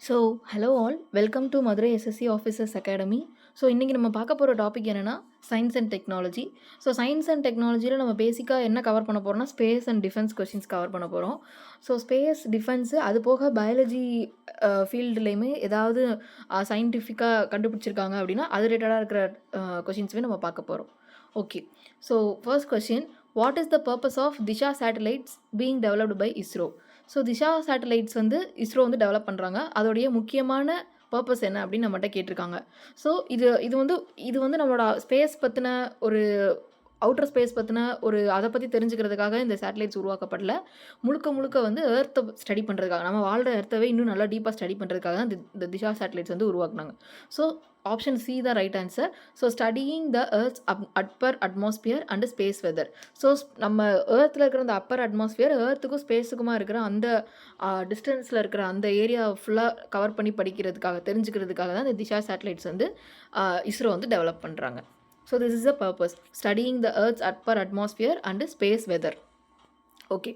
So hello all welcome to Madurai SSC officers academy. So இன்றைக்கி நம்ம பார்க்க போகிற டாபிக் என்னென்னா science and technology. So science and டெக்னாலஜியில் நம்ம பேசிக்காக என்ன கவர் பண்ண போகிறோம்னா space and defence questions cover பண்ண போகிறோம். ஸோ ஸ்பேஸ் டிஃபென்ஸு அது போக பயாலஜி ஃபீல்டுலேயுமே ஏதாவது சயின்டிஃபிக்காக கண்டுபிடிச்சிருக்காங்க அப்படின்னா அது ரிலேட்டடாக இருக்கிற கொஷின்ஸுமே நம்ம பார்க்க போகிறோம். Okay, so first question, what is the purpose of Disha satellites being developed by ISRO? So Disha satellites வந்து இஸ்ரோ வந்து டெவலப் பண்ணுறாங்க. அதோடைய முக்கியமான பர்பஸ் என்ன அப்படின்னு நம்மகிட்ட கேட்டிருக்காங்க. ஸோ இது வந்து நம்மளோட ஸ்பேஸ் பற்றின ஒரு அவுட்டர் ஸ்பேஸ் பற்றின அதை பற்றி தெரிஞ்சுக்கிறதுக்காக இந்த சேட்டலைட்ஸ் உருவாக்கப்படல. முழுக்க வந்து எர்த்தை ஸ்டடி பண்ணுறதுக்காக, நம்ம வாழ்கிற எர்த்தவே இன்னும் நல்லா டீப்பாக ஸ்டடி பண்ணுறதுக்காக தான் இந்த திஷா சேட்டலைட்ஸ் வந்து உருவாக்குனாங்க. ஸோ ஆப்ஷன் சி தான் right answer. So studying the earth's upper atmosphere and space weather. So நம்ம எர்த்தில் இருக்கிற அந்த அப்பர் அட்மாஸ்பியர் எர்த்துக்கும் ஸ்பேஸுக்குமா இருக்கிற அந்த டிஸ்டன்ஸில் இருக்கிற அந்த ஏரியா ஃபுல்லாக கவர் பண்ணி தெரிஞ்சுக்கிறதுக்காக தான் இந்த திஷா சேட்டலைட்ஸ் வந்து இஸ்ரோ வந்து டெவலப் பண்ணுறாங்க. So this is the purpose, studying the Earth's upper atmosphere and space weather. Okay,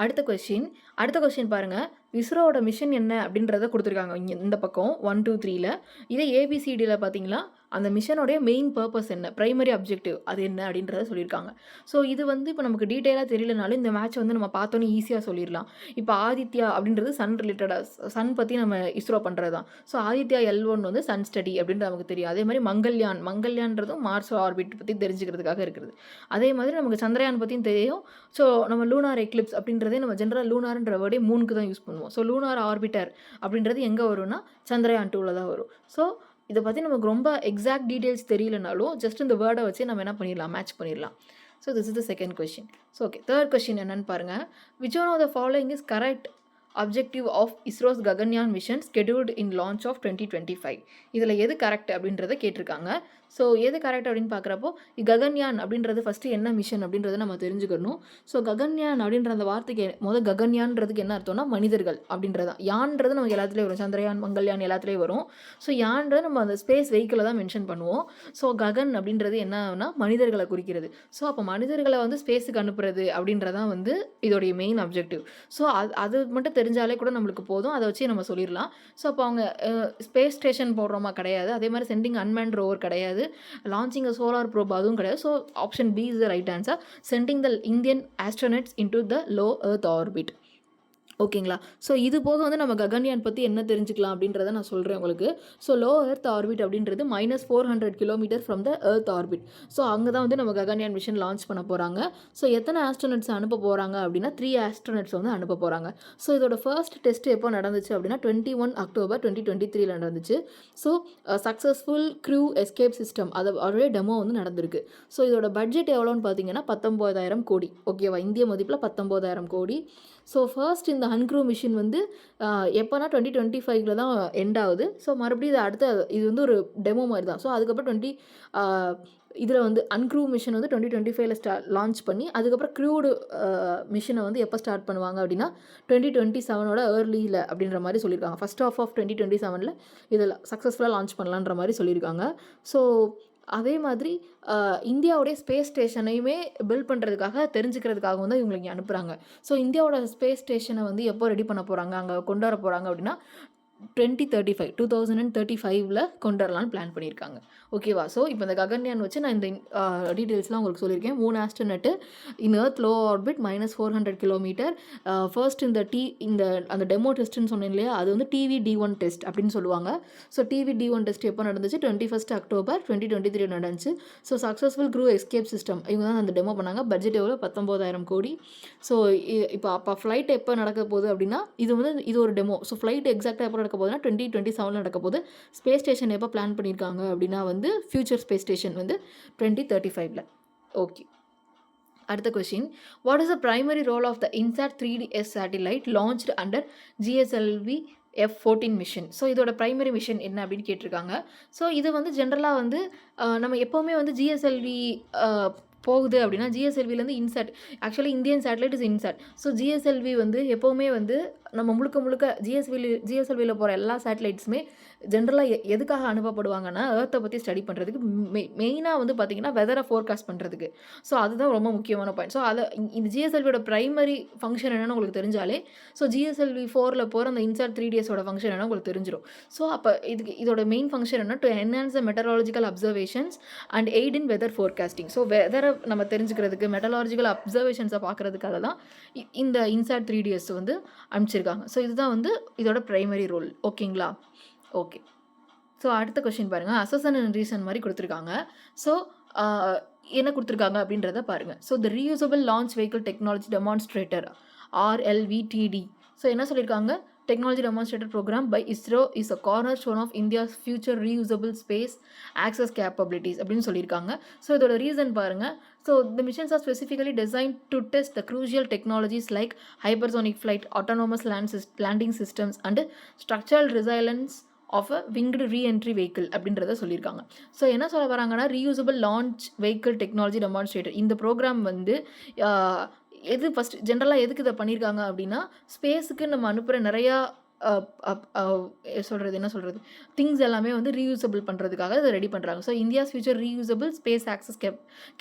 அடுத்த கொஸ்டின் பாருங்கள். இஸ்ரோவோட மிஷன் என்ன அப்படின்றத கொடுத்துருக்காங்க இங்கே இந்த பக்கம் 1 2 3ல். இதே ஏபிசிடியில் பார்த்தீங்களா அந்த மிஷனோடைய மெயின் பர்பஸ் என்ன, ப்ரைமரி அப்ஜெக்டிவ் அது என்ன அப்படின்றத சொல்லியிருக்காங்க. ஸோ இது வந்து இப்போ நமக்கு டீட்டெயிலாக தெரியலனாலும் இந்த மேட்ச் வந்து நம்ம பார்த்தோன்னே ஈஸியாக சொல்லிடலாம். இப்போ ஆதித்யா அப்படின்றது சன் ரிலேட்டடாக, சன் பற்றி நம்ம இஸ்ரோ பண்ணுறது தான். ஸோ ஆதித்யா L1 வந்து சன் ஸ்டடி அப்படின்றது நமக்கு தெரியும். அதே மாதிரி மங்கள்யான்றதும் மார்ஸ் ஆர்பிட் பற்றி தெரிஞ்சுக்கிறதுக்காக இருக்குது. அதே மாதிரி நமக்கு சந்திரயான் பற்றியும் தெரியும். ஸோ நம்ம லூனார் எக்லிப்ஸ் அப்படின்றதே நம்ம ஜென்ரலாக லூனார்ன்ற வேர்டே 3க்கு தான் யூஸ் பண்ணுவோம். ஸோ லூனார் ஆர்பிட்டர் அப்படின்றது எங்கே வரும்னா சந்திரயான் 2ல் தான் வரும். ஸோ இதை பற்றி நமக்கு ரொம்ப எக்ஸாக்ட் டீட்டெயில்ஸ் தெரியலனாலும் ஜஸ்ட் இந்த வேர்டை வச்சு நம்ம என்ன பண்ணிடலாம், மேட்ச் பண்ணிடலாம். So this is the second question. So okay, third question என்னன்னு பாருங்கள். Which one of the following is correct objective of ISRO's Gaganyaan mission scheduled in launch of 2025? இதில் எது கரெக்ட் அப்படின்றத கேட்டிருக்காங்க. ஸோ எது கரெக்ட் அப்படின்னு பார்க்குறப்போ ககன்யான் அப்படின்றது ஃபஸ்ட்டு என்ன மிஷன் அப்படின்றத நம்ம தெரிஞ்சுக்கணும். ஸோ ககன்யான் அப்படின்ற அந்த வார்த்தைக்கு ககன்யான்றதுக்கு என்ன அர்த்தம்னா மனிதர்கள் அப்படின்றதான். யான்றது நமக்கு எல்லாத்துலேயும் வரும், சந்திரயான் மங்கள்யான் எல்லாத்துலேயும் வரும். ஸோ யான்றது நம்ம அந்த ஸ்பேஸ் வெஹிக்கிளை தான் மென்ஷன் பண்ணுவோம். ஸோ ககன் அப்படின்றது என்னன்னா மனிதர்களை குறிக்கிறது. ஸோ அப்போ மனிதர்களை வந்து ஸ்பேஸுக்கு அனுப்புறது அப்படின்றதான் வந்து இதோடைய மெயின் அப்ஜெக்டிவ். ஸோ அது மட்டும் தெரிஞ்சாலே கூட நம்மளுக்கு போதும், அதை வச்சு நம்ம சொல்லிடலாம். ஸோ அப்போ அவங்க ஸ்பேஸ் ஸ்டேஷன் போடுறோமா கிடையாது, அதே மாதிரி சென்டிங் அன்மேன்ட் ரோவர் கிடையாது, லான்ச்சிங் அ சோலார் ப்ரோப் அதுவும் கிடையாது. So option B is the right answer, sending the Indian astronauts into the low earth orbit. ஓகேங்களா? ஸோ இது போக வந்து நம்ம ககன்யான் பற்றி என்ன தெரிஞ்சுக்கலாம் அப்படின்றத நான் சொல்கிறேன் உங்களுக்கு. ஸோ லோ எர்த் ஆர்பிட் அப்படின்றது -400 kilometre from the earth orbit. So அங்கே தான் வந்து நம்ம ககன்யான் மிஷன் லான்ச் பண்ண போகிறாங்க. ஸோ எத்தனை ஆஸ்ட்ரோனட்ஸ் அனுப்ப போகிறாங்க அப்படின்னா 3 ஆஸ்ட்ரோனட்ஸ் வந்து அனுப்ப போகிறாங்க. ஸோ இதோட ஃபர்ஸ்ட் டெஸ்ட் எப்போ நடந்துச்சு அப்படின்னா 21 அக்டோபர் 2023 நடந்துச்சு. So successful crew escape system அதோடைய டெமோ வந்து நடந்திருக்கு. ஸோ இதோட பட்ஜெட் எவ்வளோன்னு பார்த்தீங்கன்னா 19,000 கோடி. ஓகேவா? இந்திய மதிப்பில் 19,000 கோடி. ஸோ ஃபர்ஸ்ட் இந்த அன்க்ரூ மிஷின் வந்து எப்போனா 2025 தான் எண்ட் ஆகுது. ஸோ மறுபடியும் இது வந்து ஒரு டெமோ மாதிரி தான். ஸோ அதுக்கப்புறம் இதில் வந்து அன்க்ரூ மிஷன் வந்து 2025 லான்ச் பண்ணி அதுக்கப்புறம் க்ரூடு மிஷினை வந்து எப்போ ஸ்டார்ட் பண்ணுவாங்க அப்படின்னா 2027 ஏர்லியில் அப்படின்ற மாதிரி சொல்லியிருக்காங்க. ஃபர்ஸ்ட் ஆஃப் 2027 இதில் சக்ஸஸ்ஃபுல்லாக லான்ச் பண்ணலான்ற மாதிரி சொல்லியிருக்காங்க. ஸோ அதே மாதிரி இந்தியாவுடைய ஸ்பேஸ் ஸ்டேஷனையுமே பில்ட் பண்ணுறதுக்காக தெரிஞ்சுக்கிறதுக்காகவும் தான் இவங்களுக்கு அனுப்புகிறாங்க. ஸோ இந்தியாவோட ஸ்பேஸ் ஸ்டேஷனை வந்து எப்போ ரெடி பண்ண போகிறாங்க, அங்கே கொண்டு வர போகிறாங்க அப்படின்னா 2035 கொண்டு வரலான்னு பிளான் பண்ணியிருக்காங்க. ஓகேவா? ஸோ இப்போ இந்த ககன்யான் வச்சு நான் இந்த டீட்டெயில்ஸ்லாம் உங்களுக்கு சொல்லியிருக்கேன். 3 astronaut in earth low orbit -400 kilometre. First இந்த அந்த டெமோ டெஸ்ட்டுன்னு சொன்னேன் இல்லையா, அது வந்து TVD1 டெஸ்ட் அப்படின்னு சொல்லுவாங்க. ஸோ TVD1 டெஸ்ட் எப்போ நடந்துச்சு? 21 அக்டோபர் 2023 நடந்துச்சு. So successful crew escape system இவங்க தான் அந்த டெமோ பண்ணாங்க. பட்ஜெட் எவ்வளோ? 19,000 கோடி. ஸோ அப்போ ஃப்ளைட் எப்போ நடக்க போகுது அப்படின்னா இது ஒரு டெமோ. ஸோ ஃப்ளைட் எக்ஸாக்டாக எப்போ நடக்க போகுதுன்னா 2027 நடக்க போகுது. ஸ்பேஸ் ஸ்டேஷன் எப்போ பிளான் பண்ணியிருக்காங்க அப்படின்னா வந்து ஃபியூச்சர் ஸ்பேஸ் ஸ்டேஷன் வந்து 2035. ஓகே, அடுத்த question, what is the primary role of the INSAT 3DS satellite launched under GSLV F14 mission? So இதோட பிரைமரி மிஷன் என்ன அப்படின்னு கேட்டிருக்காங்க. ஸோ இது வந்து ஜென்ரலாக வந்து நம்ம எப்போவுமே வந்து GSLV போகுது அப்படின்னா GSLVலேருந்து INSAT, actually Indian satellite is INSAT. So GSLV வந்து எப்போவுமே வந்து நம்ம முழுக்க ஜிஎஸ்எல்வியில் போகிற எல்லா சேட்டலைட்ஸுமே ஜென்ரலாக எதுக்காக அனுப்பப்படுவாங்கன்னா எர்த்தை பற்றி ஸ்டடி பண்ணுறதுக்கு, மெயினாக வந்து பார்த்திங்கன்னா வெதரை ஃபோர்காஸ்ட் பண்ணுறதுக்கு. ஸோ அதுதான் ரொம்ப முக்கியமான பாயிண்ட். ஸோ அதை இந்த ஜிஎஸ்எல்வியோட ப்ரைமரி ஃபங்க்ஷன் என்னென்னு உங்களுக்கு தெரிஞ்சாலே, ஸோ ஜிஎஸ்எல்வி 4ல் போகிற அந்த இன்சாட் 3DS ஃபங்க்ஷன் என்னென்னு உங்களுக்கு தெரிஞ்சிடும். ஸோ அப்போ இதோட மெயின் ஃபங்க்ஷன் என்ன, to enhance the meteorological observations and aid in weather forecasting. So வெதரை நம்ம தெரிஞ்சுக்கிறதுக்கு, மெட்டராலஜிக்கல் அப்சர்வேஷன்ஸை பார்க்குறதுக்காக தான் இந்த இன்சாட் 3DS வந்து அனுப்பிச்சிருக்காங்க. ஸோ இதுதான் வந்து இதோட ப்ரைமரி ரோல். ஓகேங்களா? ஓகே. ஸோ அடுத்த கொஸ்டின் பாருங்கள். அசஸ்ன் அண்ட் ரீசன் மாதிரி கொடுத்துருக்காங்க. ஸோ என்ன கொடுத்துருக்காங்க அப்படின்றத பாருங்கள். ஸோ த reusable launch vehicle technology demonstrator RLVTD. So என்ன சொல்லியிருக்காங்க, Technology Demonstrator Program by ISRO is a cornerstone of India's future reusable space access capabilities அப்படின்னு சொல்லியிருக்காங்க. ஸோ இதோட ரீசன் பாருங்கள். So the missions are specifically designed to test the crucial technologies like hypersonic flight, autonomous landing systems and structural resilience of a winged reentry vehicle அப்படின்றத சொல்லியிருக்காங்க. So என்ன சொல்ல வராங்கன்னா, reusable launch vehicle technology demonstrator இந்த programme வந்து எது first ஜென்ரலாக எதுக்கு இதை பண்ணியிருக்காங்க அப்படின்னா, ஸ்பேஸுக்கு நம்ம அனுப்புகிற நிறையா என்ன சொல்கிறது திங்ஸ் எல்லாமே வந்து ரீயூசபிள் பண்ணுறதுக்காக இதை ரெடி பண்ணுறாங்க. So India's future reusable space access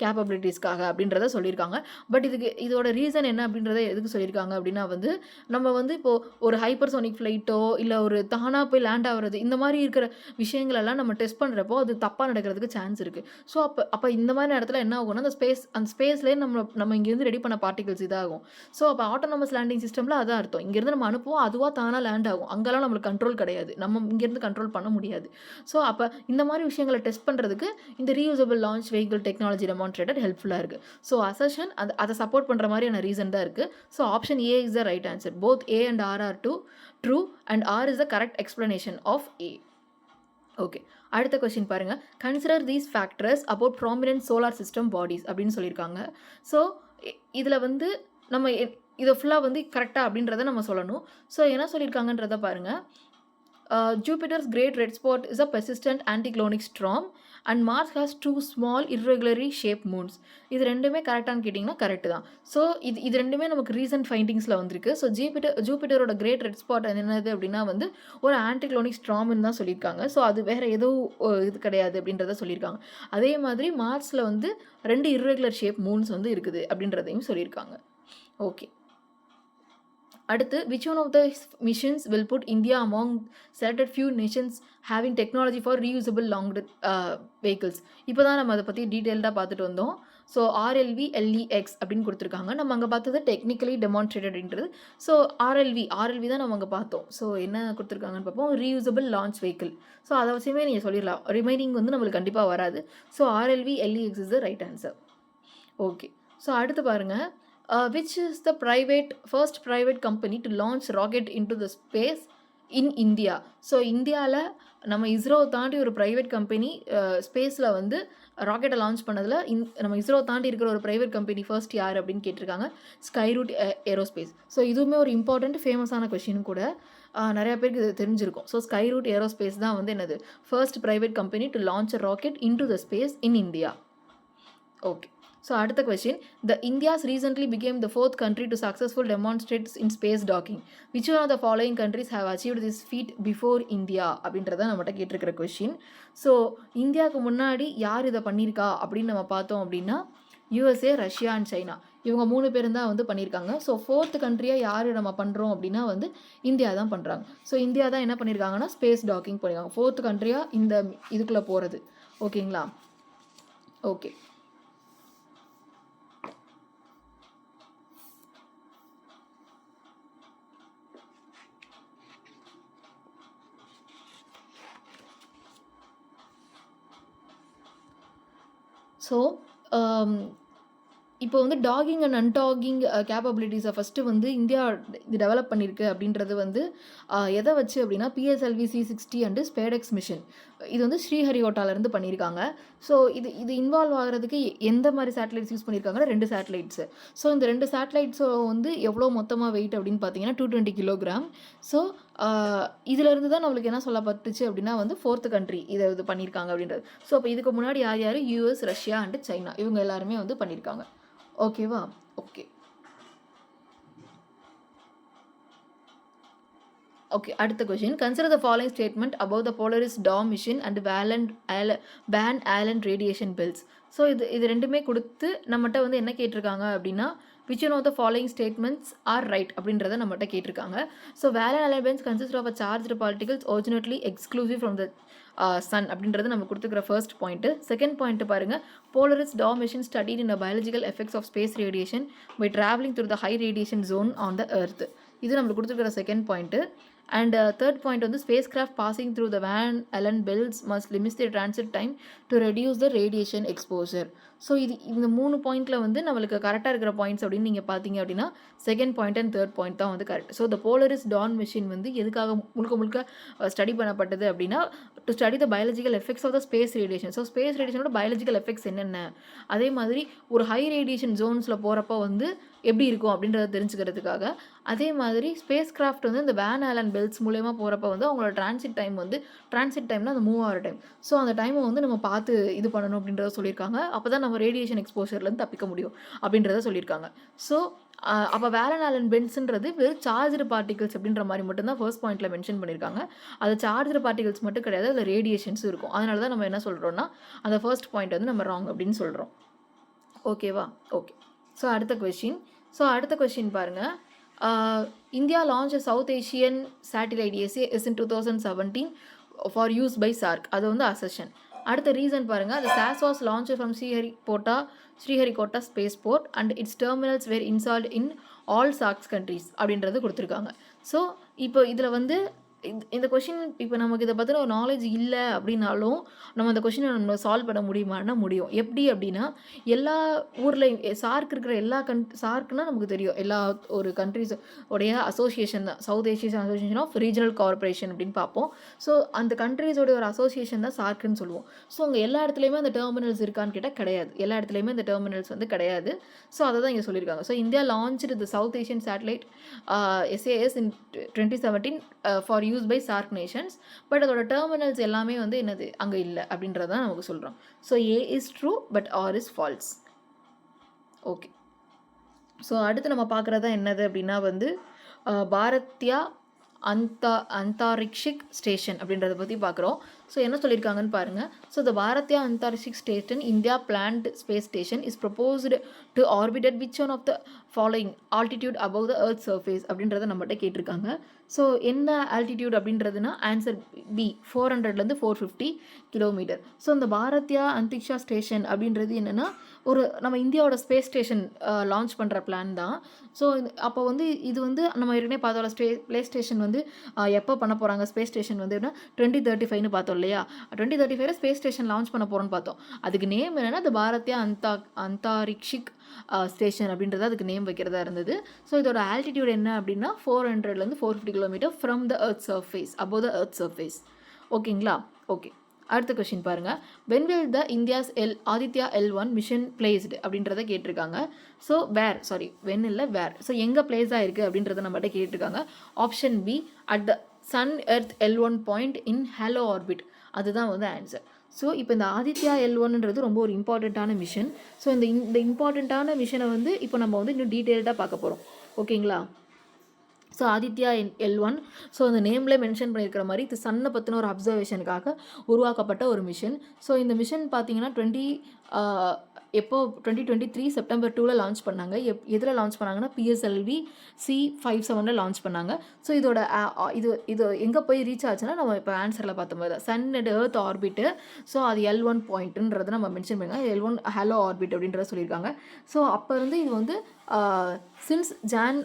கேப்பபிலிட்டிஸ்க்காக அப்படின்றத சொல்லியிருக்காங்க. பட் இதோட ரீசன் என்ன அப்படின்றத எதுக்கு சொல்லியிருக்காங்க அப்படின்னா வந்து, நம்ம வந்து இப்போது ஒரு ஹைப்பர்சோனிக் ஃப்ளைட்டோ இல்லை ஒரு தானாக போய் லேண்ட் ஆகிறது இந்த மாதிரி இருக்கிற விஷயங்களெல்லாம் நம்ம டெஸ்ட் பண்ணுறப்போ அது தப்பாக நடக்கிறதுக்கு சான்ஸ் இருக்குது. ஸோ அப்போ இந்த மாதிரி இடத்துல என்ன ஆகும்னா, அந்த ஸ்பேஸ்லேயே நம்ம இங்கேருந்து ரெடி பண்ண பார்ட்டிகல்ஸ் இதாகும். ஸோ அப்போ ஆட்டோனமஸ் லேண்டிங் சிஸ்டமில் அதான் அர்த்தம், இங்கேருந்து நம்ம அனுப்புவோம், அதுவாக தானாக லேண்ட் ஆகும். அங்கெல்லாம் நம்மளுக்கு கண்ட்ரோல் கிடையாது, நம்ம இங்கேருந்து கண்ட்ரோல் பண்ண முடியாது. ஸோ அப்போ இந்த மாதிரி விஷயங்களை டெஸ்ட் பண்ணுறதுக்கு இந்த reusable launch vehicle technology demonstrator ஹெல்ப்ஃபுல்லாக இருக்குது. ஸோ அசர்ஷன் அதை சப்போர்ட் பண்ணுற மாதிரியான ரீசன் தான் இருக்குது. So option A is the right answer. Both A and R are true and R is the correct explanation of A. Okay, அடுத்த question பாருங்கள். Consider these factors about prominent solar system bodies அப்படின்னு சொல்லியிருக்காங்க. So இதில் வந்து நம்ம இதை ஃபுல்லாக வந்து கரெக்டாக அப்படின்றத நம்ம சொல்லணும். ஸோ என்ன சொல்லியிருக்காங்கன்றத பாருங்கள். Jupiter's great red spot is a persistent anticlonic storm and Mars has two small irregularly shaped moons. இது ரெண்டுமே கரெக்டானு கேட்டிங்கன்னா கரெக்டு தான். ஸோ இது ரெண்டுமே நமக்கு ரீசன்ட் ஃபைண்டிங்ஸில் வந்திருக்கு. ஸோ ஜூபிட்டரோட கிரேட் ரெட் ஸ்பாட் என்னது அப்படின்னா வந்து ஒரு ஆன்டிக்ளோனிக் ஸ்ட்ராம்னு தான் சொல்லியிருக்காங்க. ஸோ அது வேறு எதுவும் இது கிடையாது அப்படின்றத சொல்லியிருக்காங்க. அதே மாதிரி மார்ஸில் வந்து 2 irregular ஷேப் மூன்ஸ் வந்து இருக்குது அப்படின்றதையும் சொல்லியிருக்காங்க. ஓகே, அடுத்து, which one of the missions will put India among selected few nations having technology for reusable long vehicles? இப்போ தான் நம்ம அதை பற்றி டீட்டெயில்டாக பார்த்துட்டு வந்தோம். ஸோ RLVLEX அப்படின்னு கொடுத்துருக்காங்க. நம்ம அங்கே பார்த்தது டெக்னிக்கலி டெமான்ஸ்ட்ரேட்டட்ன்றது. ஸோ RLV தான் நம்ம அங்கே பார்த்தோம். ஸோ என்ன கொடுத்துருக்காங்கன்னு பார்ப்போம். Reusable launch vehicle. ஸோ அதை வச்சுமே நீங்கள் சொல்லிடலாம், ரிமைனிங் வந்து நம்மளுக்கு கண்டிப்பாக வராது. So RLVLEX is the right answer. Okay, so அடுத்து பாருங்கள். Which is the first private company to launch rocket into the space in India? So இந்தியாவில் நம்ம இஸ்ரோ தாண்டி ஒரு ப்ரைவேட் கம்பெனி ஸ்பேஸில் வந்து ராக்கெட்டை லான்ச் பண்ணதில் நம்ம இஸ்ரோ தாண்டி இருக்கிற ஒரு ப்ரைவேட் கம்பெனி ஃபர்ஸ்ட் யார் அப்படின்னு கேட்டிருக்காங்க. ஸ்கைரூட் ஏரோஸ்பேஸ். ஸோ இதுவுமே ஒரு இம்பார்ட்டண்ட் ஃபேமஸான கொஷின் கூட, நிறையா பேருக்கு இது தெரிஞ்சிருக்கும். ஸோ ஸ்கைரூட் ஏரோஸ்பேஸ் தான் வந்து என்னது first private company to launch a rocket in to the space in India. Okay, so அடுத்த question. The India's recently became the 4th country to successful demonstrate in space docking. Which one of the following countries have achieved this feat before India? அப்படின்றத நம்மகிட்ட கேட்டிருக்கிற question. So இந்தியாவுக்கு முன்னாடி யார் இதை பண்ணியிருக்கா அப்படின்னு நம்ம பார்த்தோம் அப்படின்னா USA, ரஷ்யா அண்ட் சைனா, இவங்க 3 பேரும் தான் வந்து பண்ணியிருக்காங்க. ஸோ 4th கண்ட்ரியாக யார் நம்ம பண்ணுறோம் அப்படின்னா வந்து இந்தியா தான் பண்ணுறாங்க. ஸோ இந்தியா தான் என்ன பண்ணியிருக்காங்கன்னா ஸ்பேஸ் டாக்கிங் பண்ணியிருக்காங்க. 4th கண்ட்ரியாக இந்த இதுக்குள்ளே போகிறது. ஓகேங்களா? ஓகே, ஸோ இப்போ வந்து டாகிங் அண்ட் அன்டாகிங் கேப்பபிலிட்டிஸை ஃபஸ்ட்டு வந்து இந்தியா இது டெவலப் பண்ணியிருக்கு அப்படின்றது வந்து எதை வச்சு அப்படின்னா PSLV C60 and SpaDeX mission. இது வந்து ஸ்ரீஹரிகோட்டாலேருந்து பண்ணியிருக்காங்க. ஸோ இது இன்வால்வ் ஆகிறதுக்கு எந்த மாதிரி சேட்டலைட்ஸ் யூஸ் பண்ணியிருக்காங்கன்னா 2 சேட்டலைட்ஸு. ஸோ இந்த 2 சேட்டலைட்ஸோ வந்து எவ்வளோ மொத்தமாக வெயிட் அப்படின்னு பார்த்தீங்கன்னா 220 கிலோகிராம். ஸோ இதிலேருந்து தான் நம்மளுக்கு என்ன சொல்லப்பட்டுச்சு அப்படின்னா வந்து 4th கண்ட்ரி இது பண்ணியிருக்காங்க அப்படின்றது. ஸோ அப்போ இதுக்கு முன்னாடி யார் US, ரஷ்யா அண்டு சைனா, இவங்க எல்லாருமே வந்து பண்ணியிருக்காங்க. ஓகேவா? ஓகே, ஓகே, அடுத்த question. Consider the following statement about the Polaris Dawn mission and Van Allen radiation belts. So இது ரெண்டுமே கொடுத்து நம்மகிட்ட வந்து என்ன கேட்டிருக்காங்க அப்படின்னா, which one of the following statements are right அப்படின்றத நம்மகிட்ட கேட்டிருக்காங்க. So Van Allen belts consist of a charged particles originally exclusive from the sun அப்படின்றது நம்ம கொடுத்துக்கிற ஃபர்ஸ்ட் பாயிண்ட்டு. செகண்ட் பாயிண்ட் பாருங்க, Polaris Dawn mission studied in the biological effects of space radiation by travelling through the high radiation zone on the earth. இது நம்மளுக்கு கொடுத்துருக்கிற second point. And third point வந்து spacecraft passing through the Van Allen belts must limit the transit time to reduce the radiation exposure. So இந்த 3 பாயிண்ட்டில் வந்து நம்மளுக்கு கரெக்டாக இருக்கிற பாயிண்ட்ஸ் அப்படின்னு நீங்கள் பார்த்தீங்க அப்படின்னா second point and third point தான் வந்து correct. So the Polaris Dawn mission வந்து எதுக்காக முழுக்க ஸ்டடி பண்ணப்பட்டது அப்படின்னா, to study the biological effects of the space radiation. So space ரேடியேஷனோட பயாலஜிக்கல் எஃபெக்ட்ஸ் என்னென்ன, அதே மாதிரி ஒரு ஹை ரேடியேஷன் ஜோன்ஸில் போகிறப்ப வந்து எப்படி இருக்கும் அப்படின்றத தெரிஞ்சுக்கிறதுக்காக, அதே மாதிரி ஸ்பேஸ் கிராஃப்ட் வந்து இந்த வேன் ஆலன் பெல்ஸ் மூலயமா போகிறப்ப வந்து அவங்களோட டிரான்சிட் டைம்னா அந்த மூவ் ஆகிற டைம். ஸோ அந்த டைமை வந்து நம்ம பார்த்து இது பண்ணணும் அப்படின்றத சொல்லியிருக்காங்க. அப்போ தான் நம்ம ரேடியேஷன் எக்ஸ்போஷர்லேருந்து தப்பிக்க முடியும் அப்படின்றத சொல்லியிருக்காங்க. ஸோ அப்போ வேலன் ஆலன் பெல்ஸ்ன்றது வெறும் சார்ஜ்டு பார்ட்டிகல்ஸ் அப்படின்ற மாதிரி மட்டும்தான் ஃபர்ஸ்ட் பாயிண்ட்டில் மென்ஷன் பண்ணியிருக்காங்க. அது சார்ஜ்டு பார்ட்டிகல்ஸ் மட்டும் கிடையாது, அதில் ரேடியேஷன்ஸும் இருக்கும். அதனால தான் நம்ம என்ன சொல்கிறோம்னா அந்த ஃபர்ஸ்ட் பாயிண்ட் வந்து நம்ம ராங் அப்படின்னு சொல்கிறோம். ஓகேவா? ஓகே. ஸோ அடுத்த கொஸ்டின் பாருங்கள். India launch South Asian satellite S in 2017 for use by SAARC. அது வந்து அசெஷன். அடுத்த ரீசன் பாருங்கள், the SAS was launched from Sriharikota spaceport and its terminals were installed in all SAARC's countries அப்படின்றது கொடுத்துருக்காங்க. ஸோ இப்போ இதில் வந்து இந்த கொஷின் இப்போ நமக்கு இதை பற்றின ஒரு நாலேஜ் இல்லை அப்படின்னாலும் நம்ம அந்த கொஷினை நம்ம சால்வ் பண்ண முடியுமான்னா முடியும். எப்படி அப்படின்னா, எல்லா ஊர்லேயும் சார்க் இருக்கிற சார்க்னால் நமக்கு தெரியும், எல்லா ஒரு கண்ட்ரிஸ் உடைய அசோசியேஷன் தான் South Asian association of regional corporation அப்படின்னு பார்ப்போம். ஸோ அந்த கண்ட்ரிஸோடைய ஒரு அசோசியேஷன் தான் சார்க்குன்னு சொல்லுவோம். ஸோ அங்கே எல்லா இடத்துலையுமே அந்த டெர்மினல்ஸ் இருக்கான்னு கேட்டால் கிடையாது. எல்லா இடத்துலையுமே அந்த டெர்மினல்ஸ் வந்து கிடையாது. ஸோ அதை தான் இங்கே சொல்லியிருக்காங்க. So India launched the South Asian satellite SAS in 2017 for use by SAARC nations. But அதோட டெர்மினல்ஸ் எல்லாமே வந்து என்னது அங்கே இல்லை அப்படின்றதான் நமக்கு சொல்கிறோம். So A is true but R is false. Okay. So அடுத்து நம்ம பார்க்குறதா என்னது அப்படின்னா வந்து பாரத்யா அந்தாரிக்ஷிக் ஸ்டேஷன் அப்படின்றத பற்றி பார்க்குறோம். ஸோ என்ன சொல்லியிருக்காங்கன்னு பாருங்கள். So the Bharatiya Antariksh station India planned space station is proposed to orbit which one of the following altitude above the earth surface அப்படின்றத நம்மகிட்ட கேட்டிருக்காங்க. ஸோ என்ன ஆல்டிடியூட் அப்படின்றதுனா ஆன்சர் B 400லேருந்து 450 கிலோமீட்டர். ஸோ இந்த பாரத்யா அந்திக்ஷா ஸ்டேஷன் அப்படின்றது என்னென்னா ஒரு நம்ம இந்தியாவோட ஸ்பேஸ் ஸ்டேஷன் லான்ச் பண்ணுற பிளான் தான். ஸோ அப்போ வந்து இது வந்து நம்ம ஏற்கனவே பார்த்தோம் பிளேஸ் ஸ்டேஷன் வந்து எப்போ பண்ண போகிறாங்க, ஸ்பேஸ் ஸ்டேஷன் வந்து 2035ன்னு பார்த்தோம் இல்லையா. 2035 ஸ்பேஸ் ஸ்டேஷன் லான்ச் பண்ண போகிறோன்னு பார்த்தோம். அதுக்கு நேம் என்னென்னா இந்த பாரத்யா அந்தாரிக்ஷிக் ஸ்டேஷன் அப்படின்றது அதுக்கு நேம் வைக்கிறதா இருந்தது. ஸோ இதோட ஆல்டிடியூட் என்ன அப்படின்னா 400லேருந்து 450 kilometre from the earth surface, above the earth surface. ஓகேங்களா? ஓகே. அடுத்த கொஸ்டின் பாருங்கள். When will the India's Aditya L1 mission placed அப்படின்றத கேட்டிருக்காங்க. ஸோ வென் இல்லை வேர். ஸோ எங்கே பிளேஸ் ஆகிருக்கு அப்படின்றத நம்மகிட்ட கேட்டிருக்காங்க. Option B at the sun earth L1 point in halo orbit. அதுதான் வந்து ஆன்சர். ஸோ இப்போ இந்த ஆதித்யா L1ன்றது ரொம்ப ஒரு இம்பார்ட்டண்ட்டான மிஷன். ஸோ இந்த இம்பார்ட்டண்ட்டான மிஷனை வந்து இப்போ நம்ம வந்து இன்னும் டீட்டெயில்டாக பார்க்க போகிறோம். ஓகேங்களா? ஸோ ஆதித்யா L1, ஸோ அந்த நேம்லேயே மென்ஷன் பண்ணியிருக்கிற மாதிரி இது சன்னை பற்றின ஒரு அப்சர்வேஷனுக்காக உருவாக்கப்பட்ட ஒரு மிஷன். ஸோ இந்த மிஷன் பார்த்தீங்கன்னா 2023 செப்டம்பர் 2 லான்ச் பண்ணாங்க. எதில் லான்ச் பண்ணாங்கன்னா PSLV C57 லான்ச் பண்ணாங்க. ஸோ இதோட இது எங்கே போய் ரீச் ஆச்சுன்னா நம்ம இப்போ ஆன்சரில் பார்த்த மாதிரி தான் sun and earth orbit. So அது L1 பாயிண்ட்டுன்றதை நம்ம மென்ஷன் பண்ணியிருக்காங்க. L1 ஹேலோ ஆர்பிட் அப்படின்றத சொல்லியிருக்காங்க. ஸோ அப்போ இருந்து இது வந்து சின்ஸ் Jan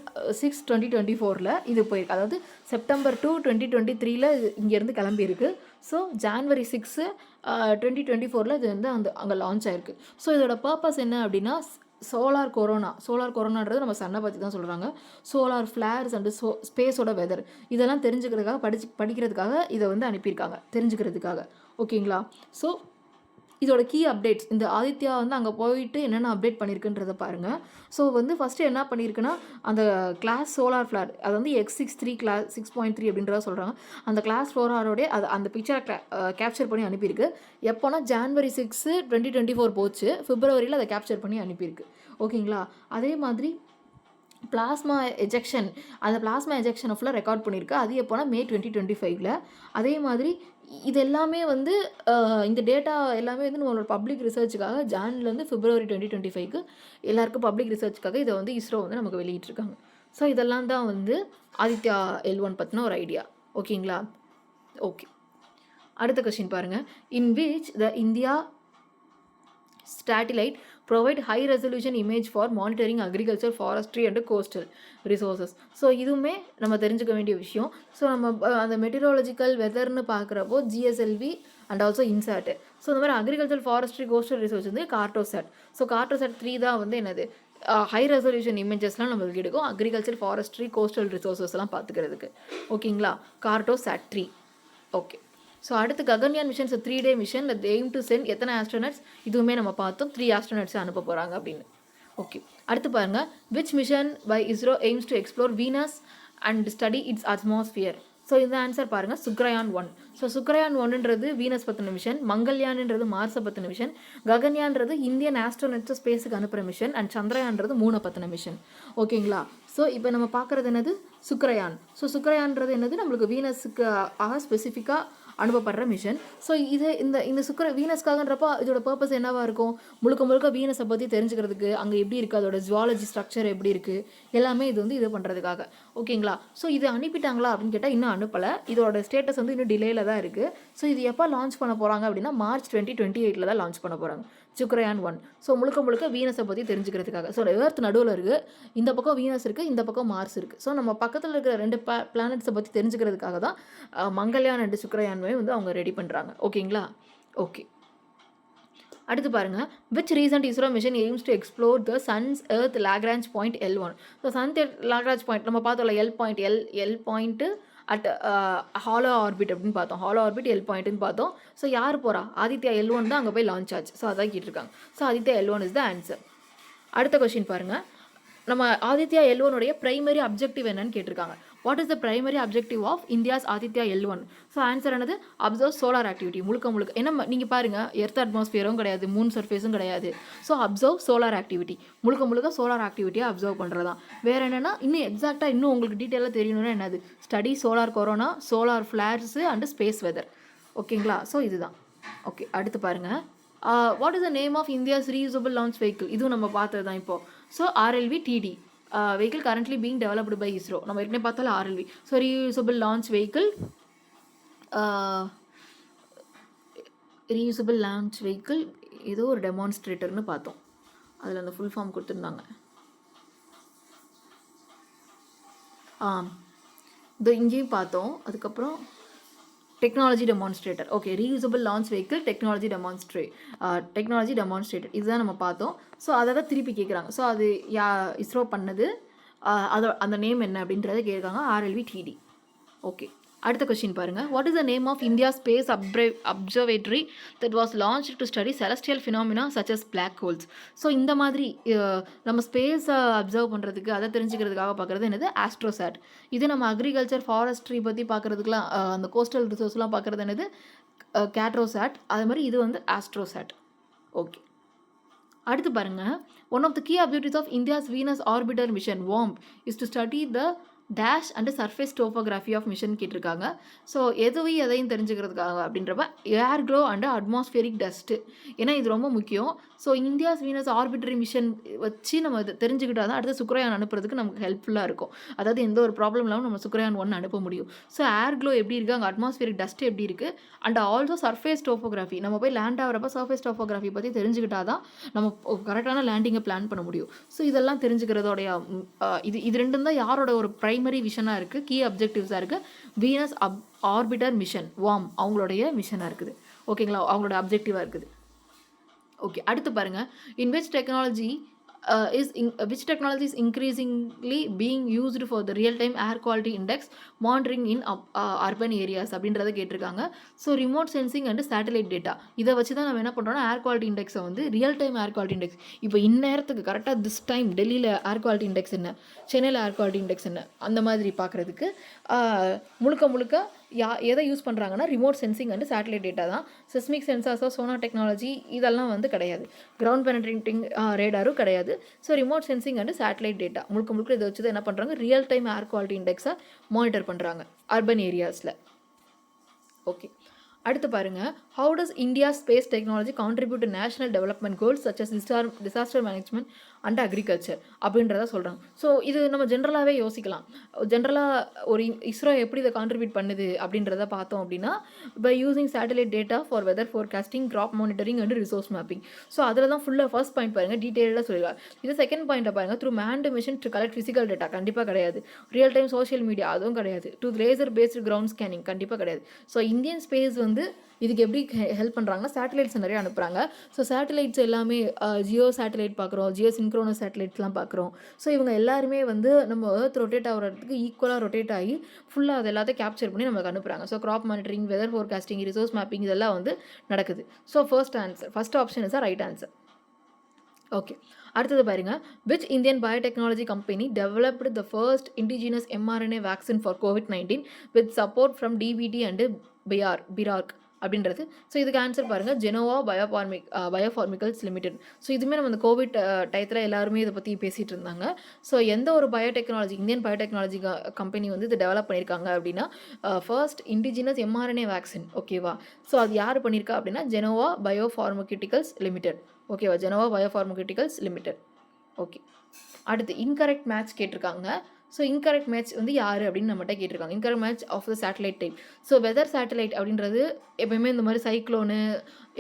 6 2024 இது போயிருக்கு. அதாவது செப்டம்பர் 2 2023 இங்கேருந்து கிளம்பியிருக்கு. ஸோ January 6 2024 இது வந்து அங்கே லான்ச் ஆயிருக்கு. ஸோ இதோட பர்பஸ் என்ன அப்படின்னா சோலார் கொரோனான்றது நம்ம சன்னை பற்றி தான் சொல்கிறாங்க. சோலார் ஃப்ளேர்ஸ் அண்டு ஸ்பேஸோட வெதர் இதெல்லாம் தெரிஞ்சுக்கிறதுக்காக படிக்கிறதுக்காக இதை வந்து அனுப்பியிருக்காங்க, தெரிஞ்சுக்கிறதுக்காக. ஓகேங்களா? ஸோ இதோட கீ அப்டேட்ஸ் இந்த ஆதித்யா வந்து அங்கே போயிட்டு என்னென்ன அப்டேட் பண்ணியிருக்குன்றதை பாருங்கள். ஸோ வந்து ஃபஸ்ட்டு என்ன பண்ணியிருக்குன்னா அந்த கிளாஸ் சோலார் ஃப்ளார் அது வந்து X63 கிளாஸ் 6.3 அப்படின்றத சொல்கிறாங்க. அந்த கிளாஸ் சோலாரோடைய அந்த பிக்சரை கேப்சர் பண்ணி அனுப்பியிருக்கு. எப்போனா January 6 2024 போச்சு. February அதை கேப்சர் பண்ணி அனுப்பியிருக்கு. ஓகேங்களா? அதே மாதிரி பிளாஸ்மா எஜெக்ஷன், அந்த பிளாஸ்மா எஜெக்ஷனை ஃபுல்லாக ரெக்கார்ட் பண்ணியிருக்கு. அது எப்போனா மே 2025ல். அதே மாதிரி இது எல்லாமே வந்து இந்த டேட்டா எல்லாமே வந்து நம்மளோட பப்ளிக் ரிசர்ச்சுக்காக ஜான்லேருந்து பிப்ரவரி 2025க்கு எல்லாருக்கும் பப்ளிக் ரிசர்ச்சுக்காக இதை வந்து இஸ்ரோ வந்து நமக்கு வெளியிட்டிருக்காங்க. ஸோ இதெல்லாம் தான் வந்து ஆதித்யா L1 பற்றின ஒரு ஐடியா. ஓகேங்களா? ஓகே, அடுத்த கொஸ்டின் பாருங்கள். In which the India satellite provide high resolution image for monitoring agriculture, forestry and coastal resources. So இதுவுமே நம்ம தெரிஞ்சுக்க வேண்டிய விஷயம். ஸோ நம்ம அந்த மெட்டீரியாலஜிக்கல் வெதர்னு பார்க்குறப்போ GSLV and also INSAT. So இந்த மாதிரி அக்ரிகல்ச்சர், ஃபாரஸ்ட்ரி, கோஸ்டல் ரிசோர்ஸ் வந்து கார்டோசாட். ஸோ கார்டோசாட் 3 தான் வந்து என்னது ஹை ரெசல்யூஷன் இமேஜஸ்லாம் நம்மளுக்கு எடுக்கும் அக்ரிகல்ச்சர், ஃபாரஸ்ட்ரி, கோஸ்டல் ரிசோர்ஸஸ்லாம் பார்த்துக்கிறதுக்கு. ஓகேங்களா? கார்டோசாட் 3. ஓகே, ஸோ அடுத்து Gaganyaan missions 3-day mission with aim to send எத்தனை ஆஸ்ட்ரோனட்ஸ், இதுவுமே நம்ம பார்த்தோம் 3 ஆஸ்ட்ரோனட்ஸ் அனுப்ப போகிறாங்க அப்படின்னு. ஓகே, அடுத்து பாருங்கள். Which mission by ISRO aims to explore Venus and study its atmosphere. So இந்த ஆன்சர் பாருங்கள், சுக்ரயான் 1. ஸோ சுக்ரயான் 1ன்றது வீனஸ் பற்றின மிஷன், மங்கள்யான்ன்றது மார்ஸை பற்றின மிஷன், ககன்யான்றது இந்தியன் ஆஸ்ட்ரோனட்ஸை ஸ்பேஸுக்கு அனுப்புகிற மிஷன், அண்ட் சந்திரயான்றது மூணை பற்றின மிஷன். ஓகேங்களா? ஸோ இப்போ நம்ம பார்க்குறது என்னது, சுக்ரயான். ஸோ சுக்ரயான்றது என்னது, நம்மளுக்கு வீனஸுக்கு ஸ்பெசிஃபிக்காக அனுப்பப்படுற மிஷன். ஸோ இது இந்த வீனஸ்க்காகன்றப்போ இதோட பர்பஸ் என்னவாக இருக்கும், முழுக்க முழுக்க வீனஸை பற்றி தெரிஞ்சுக்கிறதுக்கு, அங்கே எப்படி இருக்குது, அதோட ஜுவாலஜி ஸ்ட்ரக்சர் எப்படி இருக்குது, எல்லாமே இது வந்து இது பண்ணுறதுக்காக. ஓகேங்களா? ஸோ இது அனுப்பிட்டாங்களா அப்படின்னு கேட்டால் இன்னும் அனுப்பலை. இதோட ஸ்டேட்டஸ் வந்து இன்னும் டிலேயில் தான் இருக்குது. ஸோ இது எப்போ லான்ச் பண்ண போகிறாங்க அப்படின்னா மார்ச் 2028 தான் லான்ச் பண்ண போகிறாங்க சுக்ரயான் 1. ஸோ முழுக்க முழுக்க வீனஸை பற்றி தெரிஞ்சுக்கிறதுக்காக. ஸோ எர்த் நடுவில் இருக்குது, இந்த பக்கம் வீனஸ் இருக்குது, இந்த பக்கம் மார்ஸ் இருக்குது. ஸோ நம்ம பக்கத்தில் இருக்கிற 2 பிளானட்ஸை பற்றி தெரிஞ்சுக்கிறதுக்காக தான் மங்கள்யான் அண்ட் சுக்ரயான்மே வந்து அவங்க ரெடி பண்ணுறாங்க. ஓகேங்களா? ஓகே, அடுத்து பாருங்கள். Which recent ISRO mission aims to explore the sun's earth Lagrange point L1. So sun Lagrange point நம்ம பார்த்தோம்ல, L point at halo orbit அப்படின்னு பார்த்தோம். ஹாலோ ஆர்பிட் எல் பாயிண்ட்டுன்னு பார்த்தோம். ஸோ யார் போகிறா, ஆதித்யா L1 தான் அங்கே போய் லான்ச் ஆச்சு. ஸோ அதான் கேட்டிருக்காங்க. So Aditya L1 is the answer. அடுத்த கொஸ்டின் பாருங்கள். நம்ம ஆதித்யா L1 பிரைமரி அப்ஜெக்டிவ் என்னன்னு கேட்டிருக்காங்க. What is the primary objective of India's Aditya L1? So answer என்னது, அப்சர்வ் சோலார் ஆக்டிவிட்டி. முழுக்க என்ன நீங்கள் பாருங்கள், எர்த் அட்மாஸ்பியரும் கிடையாது, மூன் சர்ஃபேஸும் கிடையாது. ஸோ அப்சர்வ் சோலார் ஆக்டிவிட்டி, முழுக்க சோலார் ஆக்டிவிட்டியை அப்சர்வ் பண்ணுறதான். வேறு என்னென்னா இன்னும் எக்ஸாக்டாக இன்னும் உங்களுக்கு டீட்டெயிலாக தெரியணும்னா என்னது, study solar corona, solar flares and space weather. ஓகேங்களா? ஸோ இதுதான். ஓகே, அடுத்து பாருங்கள். What is the name of India's reusable launch vehicle? இதுவும் நம்ம பார்த்தது தான் இப்போது. So RLV-TD vehicle currently being developed by ISRO. நம்ம ஏற்கனவே பார்த்தாலும் RLV. So reusable launch vehicle ஏதோ ஒரு டெமான்ஸ்ட்ரேட்டர்னு பார்த்தோம். அதில் அந்த ஃபுல் ஃபார்ம் கொடுத்துருந்தாங்க. இது இங்கேயும் பார்த்தோம். அதுக்கப்புறம் technology demonstrator. Okay, reusable launch vehicle technology demonstrator இதுதான் நம்ம பார்த்தோம். ஸோ அதை தான் திருப்பி கேட்குறாங்க. ஸோ அது இஸ்ரோ பண்ணது, அந்த நேம் என்ன அப்படின்றத கேட்குறாங்க, RLV-TD. ஓகே, அடுத்த கொஸ்டின் பாருங்கள். What is the name of India space observatory that was launch to study celestial phenomena such as black holes. So இந்த மாதிரி நம்ம ஸ்பேஸை அப்சர்வ் பண்ணுறதுக்கு, அதை தெரிஞ்சுக்கிறதுக்காக பார்க்குறது என்னது, ஆஸ்ட்ரோசாட். இது நம்ம அக்ரிகல்ச்சர், ஃபாரஸ்ட்ரி பற்றி பார்க்குறதுக்குலாம், அந்த கோஸ்டல் ரிசோர்ஸ்லாம் பார்க்குறது என்னது, கேட்ரோசாட். அது மாதிரி இது வந்து ஆஸ்ட்ரோசாட். ஓகே, அடுத்து பாருங்கள். One of the key objectives of India's Venus orbiter mission WARMP is to study the dash and surface topography of mission கேட்டிருக்காங்க. ஸோ எதையும் தெரிஞ்சுக்கிறதுக்காக அப்படின்றப்ப air glow and atmospheric dust. ஏன்னா இது ரொம்ப முக்கியம். So India's Venus orbiter mission வச்சு நம்ம இதை தெரிஞ்சுக்கிட்டா தான் அடுத்த சுக்ரயான் அனுப்புறதுக்கு நமக்கு ஹெல்ப்ஃபுல்லாக இருக்கும். அதாவது எந்த ஒரு ப்ராப்ளம் இல்லாமல் நம்ம சுக்ரயான் 1 அனுப்ப முடியும். ஸோ ஏர் க்ளோ எப்படி இருக்குது, அங்கே அட்மாஸ்பியரிக் டஸ்ட் எப்படி இருக்குது, அண்ட் ஆல்சோ சர்ஃபேஸ் டோபோகிராஃபி, நம்ம போய் லேண்ட் ஆகிறப்ப சர்ஃபேஸ் டோபோகிராஃபி பற்றி தெரிஞ்சுக்கிட்டா தான் நம்ம கரெக்டான லேண்டிங்கை பிளான் பண்ண முடியும். ஸோ இதெல்லாம் தெரிஞ்சுக்கிறதோடைய இது ரெண்டும் தான் யாரோட ஒரு பிரைமரி விஷனாக இருக்குது, கீ அப்ஜெக்டிவ்ஸாக இருக்குது. வீனஸ் ஆர்பிட்டர் மிஷன் WARMP அவங்களுடைய மிஷனாக இருக்குது. ஓகேங்களா, அவங்களோட அப்ஜெக்டிவாக இருக்குது. ஓகே, அடுத்து பாருங்கள். which technology is increasingly being used for the real-time air quality index monitoring in urban areas அப்படின்றத கேட்டிருக்காங்க. So remote sensing and satellite data இதை வச்சு தான் நம்ம என்ன பண்ணுறோம்னா ஏர் குவாலிட்டி இண்டெக்ஸை வந்து real time air quality index, இப்போ இந்நேரத்துக்கு கரெக்டாக திஸ் டைம் டெல்லியில் ஏர் குவாலிட்டி இண்டெக்ஸ் என்ன, சென்னையில் ஏர் குவாலிட்டி இண்டெக்ஸ் என்ன, அந்த மாதிரி பார்க்குறதுக்கு முழுக்க எதை யூஸ் பண்ணுறாங்கன்னா remote sensing and satellite data தான். செஸ்மிக் சென்சார்ஸோ சோனார் டெக்னாலஜி இதெல்லாம் வந்து கிடையாது. கிரவுண்ட் பெனட்ரேட்டிங் ரேடாரும் கிடையாது. கிடையாது. So remote sensing and satellite data முழுக்க இதை வச்சு தான் என்ன பண்ணுறாங்க, ரியல் டைம் ஏர் குவாலிட்டி இண்டெக்ஸை மானிட்டர் பண்ணுறாங்க அர்பன் ஏரியாஸில். ஓகே, அடுத்து பாருங்க, how does India space technology contribute to national development goals such as disaster management and agriculture அப்படின்றத சொல்கிறாங்க. ஸோ இது நம்ம ஜென்ரலாகவே யோசிக்கலாம். ஜென்ரலாக ஒரு இஸ்ரோ எப்படி இதை கான்ட்ரிபியூட் பண்ணுது அப்படின்றத பார்த்தோம் அப்படின்னா, by using satellite data for weather forecasting, crop monitoring and resource mapping. So அதில் தான் ஃபுல்லாக ஃபர்ஸ்ட் பாயிண்ட் பாருங்கள் டீட்டெயிலாக சொல்லிடுவாங்க. இது செகண்ட் பாயிண்ட்டை பாருங்கள், through manned mission to collect physical data கண்டிப்பாக கிடையாது. ரியல் டைம் சோஷியல் மீடியா அதுவும் கிடையாது. To laser based ground scanning கண்டிப்பாக கிடையாது. ஸோ இந்தியன் ஸ்பேஸ் வந்து இதுக்கு எப்படி ஹெல்ப் பண்ணுறாங்கன்னா, சேட்டலைட்ஸ் நிறைய அனுப்புகிறாங்க. ஸோ சேட்டலைட்ஸ் எல்லாமே ஜியோ சேட்டலைட் பார்க்குறோம், ஜியோ சின்க்ரோனஸ் சேட்டலைட்ஸ்லாம் பார்க்குறோம். ஸோ இவங்க எல்லாருமே வந்து நம்ம எர்த் ரொட்டேட் ஆகிறதுக்கு ஈக்குவலாக ரொட்டேட் ஆகி ஃபுல்லாக அது எல்லாத்தையும் கேப்சர் பண்ணி நமக்கு அனுப்புகிறாங்க. So crop monitoring, weather forecasting, resource mapping இதெல்லாம் வந்து நடக்குது. So first option is right answer. Okay, அடுத்தது பாருங்க, which Indian biotechnology company developed the first indigenous mRNA vaccine for COVID-19 with support from DBT and BIARC அப்படின்றது. So இதுக்கு answer பாருங்கள், Genoa பயோஃபார்மிக்கல்ஸ் limited. So இதுவுமே நம்ம இந்த கோவிட் டயத்தில் எல்லாருமே இதை பற்றி பேசிகிட்டு இருந்தாங்க. ஸோ எந்த ஒரு பயோடெக்னாலஜி, இந்தியன் பயோடெக்னாலஜி கம்பெனி வந்து இதை டெவலப் பண்ணியிருக்காங்க அப்படின்னா, ஃபர்ஸ்ட் இண்டிஜினஸ் mRNA வேக்சின். ஓகேவா, ஸோ அது யார் பண்ணியிருக்கா அப்படின்னா, ஜெனோவா பயோஃபார்மக்யூட்டிகல்ஸ் லிமிடெட். ஓகேவா, ஜெனோவா பயோஃபார்மக்யூட்டிகல்ஸ் லிமிடெட். ஓகே, அடுத்து இன்கரெக்ட் மேட்ச் கேட்டிருக்காங்க. ஸோ இன்கரெக்ட் மேட்ச் வந்து யார் அப்படின்னு நம்மகிட்ட கேட்டிருக்காங்க. Incorrect match of the satellite type. So weather satellite அப்படின்றது எப்பயுமே இந்த மாதிரி சைக்ளோனு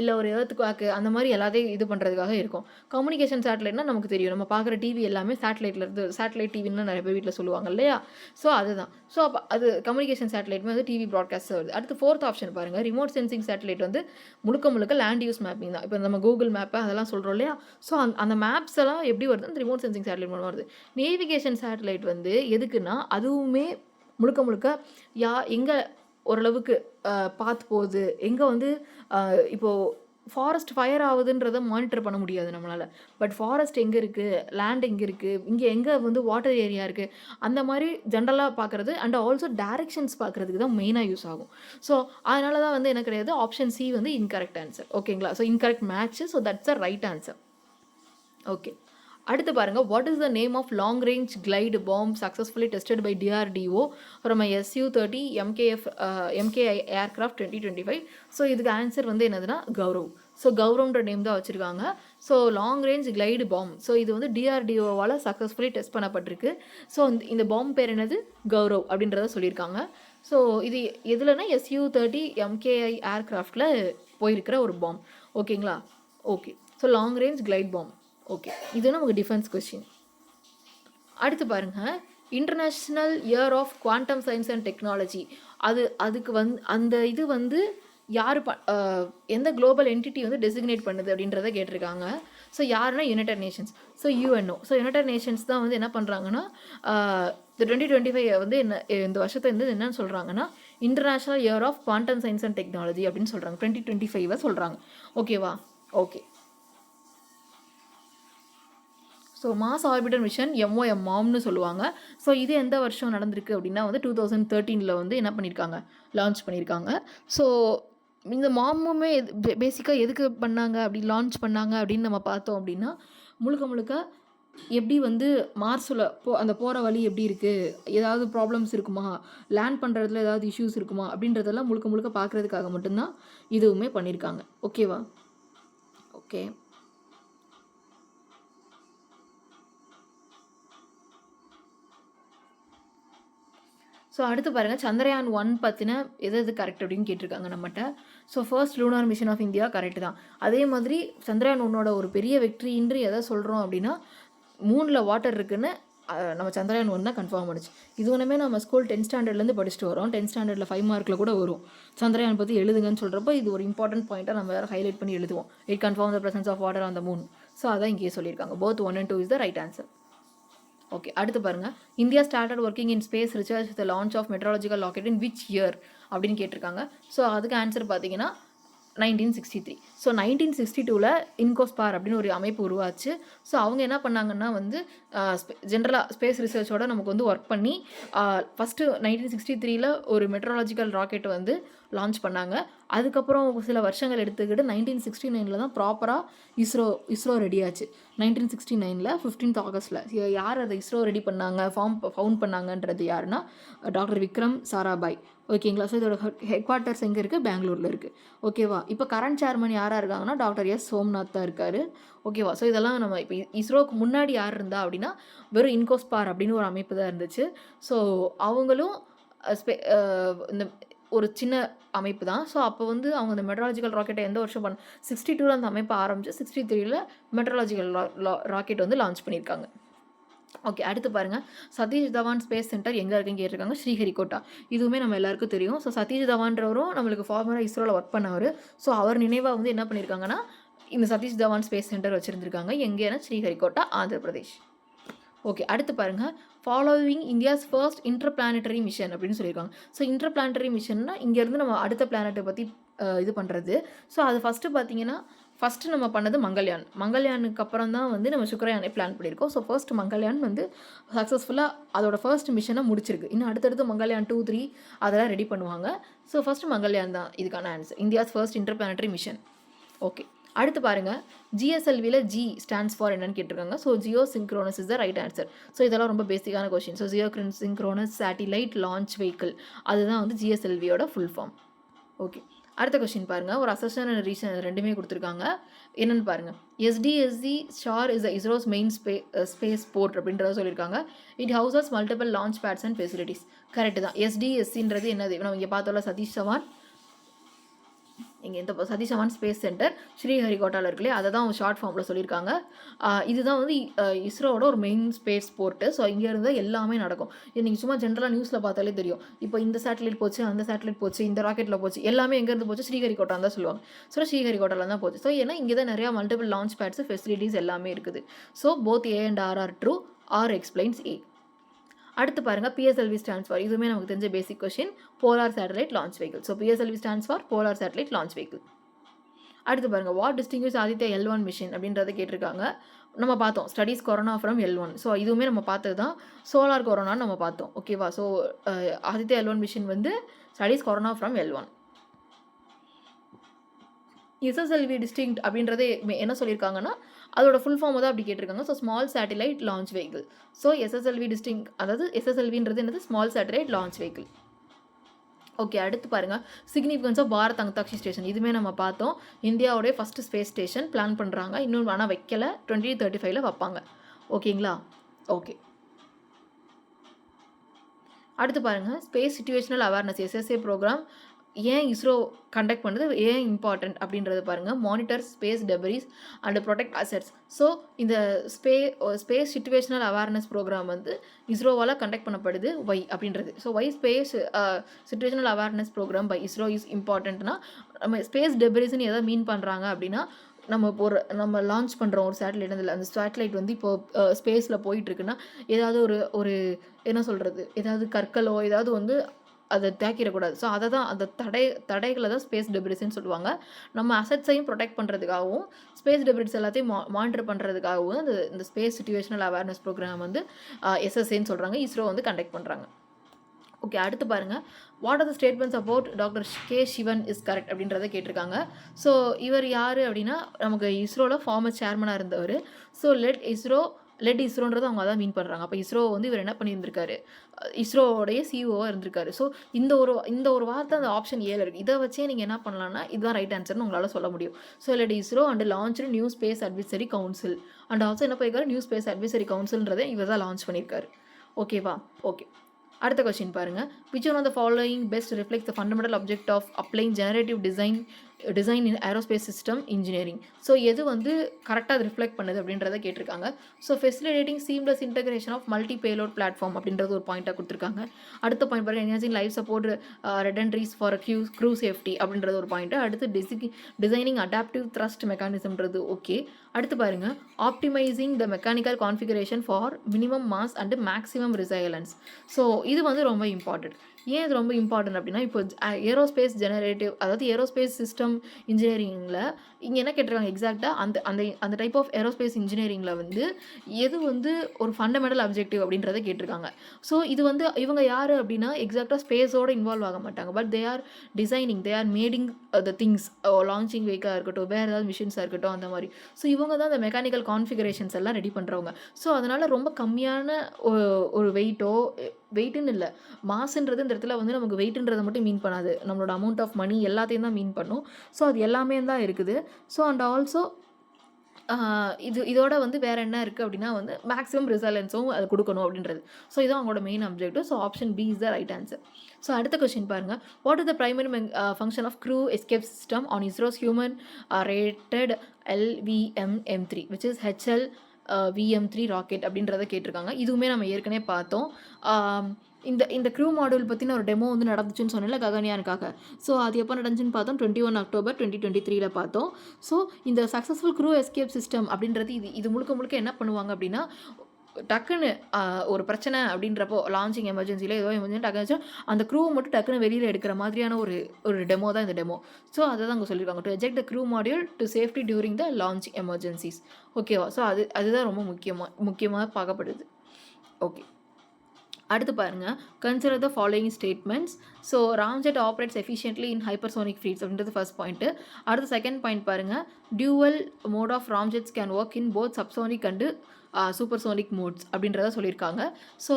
இல்லை ஒரு எர்த் குவாக்கு அந்த மாதிரி எல்லாத்தையும் இது பண்ணுறதுக்காக இருக்கும். கம்யூனிகேஷன் சேட்டலைட்னா நமக்கு தெரியும், நம்ம பார்க்குற டிவி எல்லாமே சேட்டலைட்லேருந்து, சேட்டலைட் டிவின்னு நிறைய பேர் வீட்டில் சொல்லுவாங்க இல்லையா. ஸோ அதுதான். ஸோ அப்போ அது கம்யூனிகேஷன் சேட்டலைட் வந்து டிவி ப்ராட்காஸ்ட் வருது. அடுத்து ஃபோர்த் ஆப்ஷன் பாருங்கள், ரிமோட் சென்சிங் சேட்டலைட் வந்து முழுக்க லேண்ட் யூஸ் மேப்பிங் தான். இப்போ நம்ம கூகுள் மேப்பு அதெல்லாம் சொல்கிறோம் இல்லையா. ஸோ அந்த மேப்ஸ் எல்லாம் எப்படி வருது, அந்த ரிமோட் சென்சிங் சேட்டலைட் மூலமாக வருது. நேவிகேஷன் சேட்டலைட் வந்து எதுக்குன்னா, அதுவுமே முழுக்க எங்கே ஓரளவுக்கு பார்த்து போகுது, எங்கே வந்து இப்போது ஃபாரஸ்ட் ஃபயர் ஆகுதுன்றதை மானிட்டர் பண்ண முடியாது நம்மளால். பட் ஃபாரஸ்ட் எங்கே இருக்குது, லேண்ட் எங்கே இருக்குது, இங்கே எங்கே வந்து வாட்டர் ஏரியா இருக்குது, அந்த மாதிரி ஜென்ரலாக பார்க்குறது அண்ட் ஆல்சோ டைரக்ஷன்ஸ் பார்க்குறதுக்கு தான் மெயினாக யூஸ் ஆகும். ஸோ அதனால தான் வந்து என்ன கிடையாது, ஆப்ஷன் சி வந்து இன்கரெக்ட் ஆன்சர். ஓகேங்களா, so incorrect match. So that's a right answer. Okay, அடுத்து பாருங்கள், what is the name of long range glide bomb successfully tested by DRDO from SU-30 MKI aircraft 2025. So இதுக்கு answer வந்து என்னதுன்னா Gaurav. So கௌரவ்ன்ற name தான் வச்சுருக்காங்க. So long range glide bomb. So இது வந்து DRDOவால் சக்ஸஸ்ஃபுல்லி டெஸ்ட் பண்ணப்பட்டிருக்கு. ஸோ இந்த பாம் பேர் என்னது, கௌரவ் அப்படின்றத சொல்லியிருக்காங்க. ஸோ இது எதுலன்னா SU-30 MKI ஏர்க்ராஃப்டில் போயிருக்கிற ஒரு பாம். ஓகேங்களா, okay. So long range glide bomb. Okay, இது நமக்கு டிஃபென்ஸ் கொஸ்டின். அடுத்து பாருங்கள், international year of quantum science and technology. அதுக்கு அந்த இது வந்து யார் எந்த குளோபல் என்டிட்டி வந்து டெசிக்னேட் பண்ணுது அப்படின்றத கேட்டிருக்காங்க. ஸோ யாருன்னா United Nations. So UNO. So United Nations தான் வந்து என்ன பண்ணுறாங்கன்னா, இந்த 2025 வந்து இந்த வருஷத்தை வந்து என்னன்னு சொல்கிறாங்கன்னா, international year of quantum science and technology அப்படின்னு சொல்கிறாங்க. 2025 சொல்கிறாங்க. ஓகேவா, okay. So Mars orbiter mission MOMன்னு சொல்லுவாங்க. ஸோ இது எந்த வருஷம் நடந்திருக்கு அப்படின்னா வந்து 2013 வந்து என்ன பண்ணியிருக்காங்க, லான்ச் பண்ணியிருக்காங்க. ஸோ இந்த மாமுமே பேசிக்காக எதுக்கு பண்ணாங்க, அப்படி லான்ச் பண்ணாங்க அப்படின்னு நம்ம பார்த்தோம் அப்படின்னா, முழுக்க எப்படி வந்து மார்ஸில் அந்த போகிற வழி எப்படி இருக்குது, ஏதாவது ப்ராப்ளம்ஸ் இருக்குமா, லேண்ட் பண்ணுறதுல ஏதாவது இஷ்யூஸ் இருக்குமா அப்படின்றதெல்லாம் முழுக்க பார்க்குறதுக்காக மட்டும்தான் இதுவுமே பண்ணியிருக்காங்க. ஓகேவா, ஓகே. ஸோ அடுத்து பாருங்கள், சந்திரயான் 1 பற்றின எது கரெக்ட் அப்படின்னு கேட்டிருக்காங்க நம்மகிட்ட. So first lunar mission of India correct தான். அதே மாதிரி சந்திரயான் 1ஓட ஒரு பெரிய வெற்றி இன்று எதை சொல்கிறோம் அப்படின்னா, மூணில் வாட்டர் இருக்குன்னு நம்ம சந்திரயான் 1 தான் கன்ஃபார்ம் பண்ணிச்சு. இது ஒன்றுமே நம்ம ஸ்கூல் 10th ஸ்டாண்டர்ட்லேருந்து படிச்சுட்டு வரோம். 10th ஸ்டாண்டர்டில் 5 மார்க்கில் கூட வரும். சந்திரயான் பற்றி எழுதுங்கன்னு சொல்கிறப்போ இது ஒரு இம்பார்ட்டன்ட் பாயிண்ட்டாக நம்ம வேறு ஹைலைட் பண்ணி எழுதுவோம். It confirm the presence of water on the moon. So அதான் இங்கேயே சொல்லியிருக்காங்க. both 1 and 2 is the right answer. Okay, அடுத்து பாருங்கள், India started working in space research with launch of meteorological rocket in which year அப்படின்னு கேட்டிருக்காங்க. So அதுக்கு answer பார்த்தீங்கன்னா 1963. So 1962 INCOSPAR அப்படின்னு ஒரு அமைப்பு உருவாச்சு. ஸோ அவங்க என்ன பண்ணாங்கன்னா வந்து ஜென்ரலாக ஸ்பேஸ் ரிசர்ச்சோட நமக்கு வந்து ஒர்க் பண்ணி ஃபஸ்ட்டு 1963 ஒரு மெட்ராலஜிக்கல் ராக்கெட் வந்து லான்ச் பண்ணாங்க. அதுக்கப்புறம் சில வருஷங்கள் எடுத்துக்கிட்டு 1969 தான் ப்ராப்பராக இஸ்ரோ ரெடி ஆச்சு. 1969 15th ஆகஸ்ட்டில் யார் அதை இஸ்ரோ ரெடி பண்ணாங்க, ஃபவுண்ட் பண்ணாங்கன்றது யாருன்னா டாக்டர் விக்ரம் சாராபாய். ஓகேங்களா. ஸோ இதோட ஹெட் குவார்ட்டர்ஸ் எங்கே இருக்குது? பெங்களூரில் இருக்குது. ஓகேவா. இப்போ கரண்ட் சேர்மன் யாராக இருக்காங்கன்னா டாக்டர் எஸ் சோம்நாத் தான் இருக்கார். ஓகேவா. ஸோ இதெல்லாம் நம்ம இப்போ இஸ்ரோக்கு முன்னாடி யார் இருந்தா அப்படின்னா வெறும் இன்கோஸ்பார் அப்படின்னு ஒரு அமைப்பு தான் இருந்துச்சு. ஸோ அவங்களும் இந்த ஒரு சின்ன அமைப்பு தான். ஸோ அப்போ வந்து அவங்க இந்த மெட்ராலஜிக்கல் ராக்கெட்டை எந்த வருஷம் 62 அந்த அமைப்பை ஆரம்பிச்சு 63 மெட்ராலஜிக்கல் ராக்கெட் வந்து லான்ச் பண்ணியிருக்காங்க. ஓகே, அடுத்து பாருங்கள், சதீஷ் தவான் ஸ்பேஸ் சென்டர் எங்கே இருக்குன்னு கேட்டிருக்காங்க. ஸ்ரீஹரிகோட்டா. இதுவுமே நம்ம எல்லாருக்கும் தெரியும். ஸோ சதீஷ் தவான்றவரும் நம்மளுக்கு ஃபார்மராக இஸ்ரோவில் ஒர்க் பண்ணவர். ஸோ அவர் நினைவாக வந்து என்ன பண்ணியிருக்காங்கன்னா இந்த சதீஷ் தவான் ஸ்பேஸ் சென்டர் வச்சுருந்துருக்காங்க. எங்கேன்னா ஸ்ரீஹரிகோட்டா, ஆந்திர பிரதேஷ். ஓகே, அடுத்து பாருங்கள், following India's first interplanetary mission அப்படின்னு சொல்லியிருக்காங்க. ஸோ இன்டர்பிளானட்டரி மிஷன்னா இங்கேருந்து நம்ம அடுத்த பிளானட்டை பற்றி இது பண்ணுறது. ஸோ அது ஃபஸ்ட்டு நம்ம பண்ணது மங்கள்யானுக்கு அப்புறம் தான் வந்து நம்ம சுக்ரயானை பிளான் பண்ணியிருக்கோம். ஸோ ஃபர்ஸ்ட் மங்கள்யான் வந்து சக்ஸஸ்ஃபுல்லாக அதோட ஃபர்ஸ்ட் மிஷனை முடிச்சிருக்கு. இன்னும் அடுத்தடுத்து மங்கள்யான் 2, 3 அதெல்லாம் ரெடி பண்ணுவாங்க. ஸோ ஃபஸ்ட்டு மங்கள்யான் தான் இதுக்கான answer, India's first interplanetary mission. Okay, அடுத்து பாருங்கள், ஜிஎஸ்எல்வியில் ஜி ஸ்டாண்ட்ஸ் ஃபார் என்னன்னு கேட்டிருக்காங்க. So geosynchronous is the right answer. So இதெல்லாம் ரொம்ப பேசிக்கான question. So geosynchronous satellite launch vehicle, அதுதான் வந்து ஜிஎஸ்எல்வியோட ஃபுல் ஃபார்ம். ஓகே, அடுத்த கொஸ்டின் பாருங்கள், ஒரு அசர்ஷன் அண்ட் ரீசன் ரெண்டுமே கொடுத்துருக்காங்க. என்னென்னு பாருங்கள், SDSC SHAR is ISRO's main spaceport அப்படின்றத சொல்லியிருக்காங்க. It houses multiple launch pads and facilities. Correct தான். எஸ்டிஎஸ்சின்றது என்னது, நம்ம இங்கே பார்த்தோம்ல சதீஷ் தவான், இங்கே இந்த சதீஷ் தவான் ஸ்பேஸ் சென்டர் ஸ்ரீஹரிகோட்டாவில் இருக்குல்லையே, அதை தான் ஷார்ட் ஃபார்மில் சொல்லியிருக்காங்க. இதுதான் வந்து இஸ்ரோவோட ஒரு மெயின் ஸ்பேஸ் போர்ட்டு. ஸோ இங்கேருந்து எல்லாமே நடக்கும். நீங்கள் சும்மா ஜென்ரலாக நியூஸில் பார்த்தாலே தெரியும். இப்போ இந்த சேட்டலைட் போச்சு, அந்த சேட்டலைட் போச்சு, இந்த ராக்கெட்டில் போச்சு, எல்லாமே எங்கேருந்து போச்சு? ஸ்ரீஹரிகோட்டா தான் சொல்லுவாங்க. ஸோ ஸ்ரீஹரிகோட்டாவில் தான் போச்சு. ஸோ ஏன்னா இங்கே தான் நிறையா மல்டிபிள் லான்ச் பேட்ஸ் ஃபெசிலிட்டிஸ் எல்லாமே இருக்குது. So both A and R true. R explains A. அடுத்து பாருங்கள், பிஎஸ்எல்வி ஸ்டாண்ட்ஸ் ஃபார், இதுவுமே நமக்கு தெரிஞ்ச basic question, polar satellite launch vehicle. So PSLV stands for polar satellite launch vehicle. அடுத்து பாருங்கள், what distinguish Aditya L1 mission அப்படின்றத கேட்டிருக்காங்க. நம்ம பார்த்தோம் studies corona from L1. So இதுவுமே நம்ம பார்த்தது தான், சோலார் கொரோனான்னு நம்ம பார்த்தோம். ஓகேவா. ஸோ ஆதித்யா L1 மிஷன் வந்து studies corona from L1. SSLV distinct அப்படின்றதே என்ன சொல்லியிருக்காங்கன்னா அதோட ஃபுல் ஃபார்ம் தான் அப்படி கேட்டிருக்காங்க. So small satellite launch vehicle. So SSLV distinct, அதாவது எஸ்எஸ்எல்வின்றது என்னது? Small satellite launch vehicle. Okay, அடுத்து பாருங்கள், சிக்னிஃபிகன்ஸ் ஆஃப் பாரத் அந்தாக்ஷி ஸ்டேஷன். இதுவுமே நம்ம பார்த்தோம். இந்தியாவுடைய ஃபஸ்ட்டு ஸ்பேஸ் ஸ்டேஷன் பிளான் பண்ணுறாங்க. இன்னும் ஆனால் வைக்கல, 2035 வைப்பாங்க. ஓகேங்களா. ஓகே, அடுத்து பாருங்கள், space situational awareness SSA programme ஏன் இஸ்ரோ கண்டக்ட் பண்ணுறது, ஏன் இம்பார்ட்டன்ட் அப்படின்றது பாருங்கள். Monitor space debris and protect assets. So இந்த ஸ்பேஸ் சிச்சுவேஷனல் அவேர்னஸ் ப்ரோக்ராம் வந்து இஸ்ரோவால் கண்டக்ட் பண்ணப்படுது. ஒய் அப்படின்றது. So why space situational awareness programme by ISRO is இம்பார்ட்டன்ட்னா, நம்ம ஸ்பேஸ் டெபரிஸ்ன்னு எதாவது மீன் பண்ணுறாங்க அப்படின்னா, நம்ம லான்ச் பண்ணுறோம் ஒரு சேட்டலைட், அந்த சேட்டலைட் வந்து இப்போது ஸ்பேஸில் போயிட்டுருக்குன்னா ஏதாவது ஒரு என்ன சொல்கிறது, ஏதாவது கற்களோ ஏதாவது வந்து அதை தேக்கிடக்கூடாது. ஸோ அதை தான் அந்த தடைகளை தான் ஸ்பேஸ் டெபிரிஸ்ன்னு சொல்லுவாங்க. நம்ம அசெட்ஸையும் ப்ரொடெக்ட் பண்ணுறதுக்காகவும் ஸ்பேஸ் டெபிரிஸ் எல்லாத்தையும் மானிட்டர் பண்ணுறதுக்காகவும் இந்த ஸ்பேஸ் சிச்சுவேஷனல் அவேர்னஸ் ப்ரோக்ராம் வந்து எஸ்எஸ்ஏன்னு சொல்கிறாங்க, இஸ்ரோ வந்து கண்டக்ட் பண்ணுறாங்க. ஓகே, அடுத்து பாருங்கள், what are the statements about doctor K Sivan is correct அப்படின்றத கேட்டிருக்காங்க. ஸோ இவர் யார் அப்படின்னா நமக்கு இஸ்ரோவில் ஃபார்மர் சேர்மனாக இருந்தவர். ஸோ லெட் இஸ்ரோன்றது அவங்க அதான் மீன் பண்ணுறாங்க. அப்போ இஸ்ரோ வந்து இவர் என்ன பண்ணியிருந்திருக்காரு, இஸ்ரோவோடைய சிஓவாக இருந்திருக்காரு. ஸோ இந்த ஒரு வார்த்தை அந்த ஆப்ஷன் ஏல இருக்குது. இதை வச்சே நீங்கள் என்ன பண்ணலான்னா இதுதான் ரைட் ஆன்சர்னு உங்களால் சொல்ல முடியும். So let ISRO and launch new space advisory council and also என்ன பண்ணியிருக்காரு, நியூ ஸ்பேஸ் அட்வைசரி கவுன்சில்ன்றதை இவர் தான் லான்ச் பண்ணியிருக்காரு. ஓகேவா. ஓகே, அடுத்த கொஸ்டின் பாருங்கள், which one of the following best reflects the fundamental object of applying generative design in aerospace system engineering. So எது வந்து கரெக்டாக அது ரிஃப்ளெக்ட் பண்ணுது அப்படின்றத கேட்டிருக்காங்க. So facilitating seamless integration of multi payload platform அப்படின்றது ஒரு பாயிண்ட்டாக கொடுத்துருக்காங்க. அடுத்த பாயிண்ட் பாருங்கள், enhancing life support redundancies for crew safety அப்படின்றது ஒரு பாயிண்ட்டு. அடுத்து டிசைனிங் அடாப்டிவ் த்ரஸ்ட் மெக்கானிசம்ன்றது ஓகே. அடுத்து பாருங்கள், optimising the mechanical configuration for minimum mass and maximum resilience. So இது வந்து ரொம்ப இம்பார்ட்டன்ட். ஏன் இது ரொம்ப இம்பார்ட்டன்ட் அப்படின்னா, இப்போ ஏரோஸ்பேஸ் ஜெனரேட்டிவ், அதாவது ஏரோஸ்பேஸ் சிஸ்டம் சிஸ்டம் இன்ஜினியரிங்கில் இங்கே என்ன கேட்டிருக்காங்க எக்ஸாக்டாக அந்த அந்த அந்த டைப் ஆஃப் ஏரோஸ்பேஸ் இன்ஜினியரிங்கில் வந்து எது வந்து ஒரு ஃபண்டமெண்டல் அப்ஜெக்டிவ் அப்படின்றத கேட்டிருக்காங்க. ஸோ இது வந்து இவங்க யார் அப்படின்னா எக்ஸாக்டாக ஸ்பேஸோடு இன்வால்வ் ஆக மாட்டாங்க. But they are designing, they are making the things, launching வெஹிக்கலாக இருக்கட்டும், வேறு ஏதாவது மிஷின்ஸாக இருக்கட்டும், அந்த மாதிரி. ஸோ இவங்க தான் அந்த மெக்கானிக்கல் கான்ஃபிகரேஷன்ஸ் எல்லாம் ரெடி பண்ணுறவங்க. ஸோ அதனால் ரொம்ப கம்மியான ஒரு வெயிட்டுன்னு இல்லை, மாசுன்றது இந்த இடத்துல வந்து நமக்கு வெயிட்டுன்றதை மட்டும் மீன் பண்ணாது, நம்மளோட அமௌண்ட் ஆஃப் மணி எல்லாத்தையும் தான் மீன் பண்ணும். ஸோ அது எல்லாமே தான் இருக்குது. ஸோ அண்ட் ஆல்சோ இதோட வந்து வேறு என்ன இருக்குது அப்படின்னா வந்து மேக்ஸிமம் ரிசல்டன்ஸும் அது கொடுக்கணும் அப்படின்றது. ஸோ இதுதான் அவங்களோட main objective. So option B is the right answer. So அடுத்த கொஸ்டின் பாருங்கள். What is the primary function of crew escape system on ISRO's human rated LVM-M3 which is HL VM3 rocket அப்படின்றத கேட்டிருக்காங்க. இதுவுமே நம்ம ஏற்கனவே பார்த்தோம். இந்த க்ரூ மாடியூல் பற்றின ஒரு டெமோ வந்து நடந்துச்சுன்னு சொன்னேன்ல ககன்யானுக்காக. ஸோ அது எப்போ நடந்துச்சுன்னு பார்த்தோம், 21 அக்டோபர் 2023 பார்த்தோம். ஸோ இந்த சக்ஸஸ்ஃபுல் க்ரூ எஸ்கேப் சிஸ்டம் அப்படின்றது இது முழுக்க என்ன பண்ணுவாங்க அப்படின்னா, டக்குன்னு ஒரு பிரச்சனை அப்படின்றப்போ லான்ச்சிங் எமர்ஜென்சியில் ஏதோ எமர்ஜென்சி டக்குன்னு அந்த க்ரூவை மட்டும் டக்குன்னு வெளியில் எடுக்கிற மாதிரியான ஒரு டெமோ தான் இந்த டெமோ. ஸோ அதை தான் அங்கே சொல்லியிருக்காங்க, to eject the crew module to safety during the launch emergencies. ஓகேவா? ஸோ அதுதான் ரொம்ப முக்கியமாக பார்க்கப்படுது. ஓகே, அடுத்து பாருங்கள். Consider the following statements. So ramjet operates efficiently in hypersonic flights அப்படின்றது ஃபர்ஸ்ட் பாயிண்ட்டு. அடுத்து செகண்ட் பாயிண்ட் பாருங்கள். Dual mode of ramjets can work in both subsonic and supersonic modes அப்படின்றத சொல்லியிருக்காங்க. ஸோ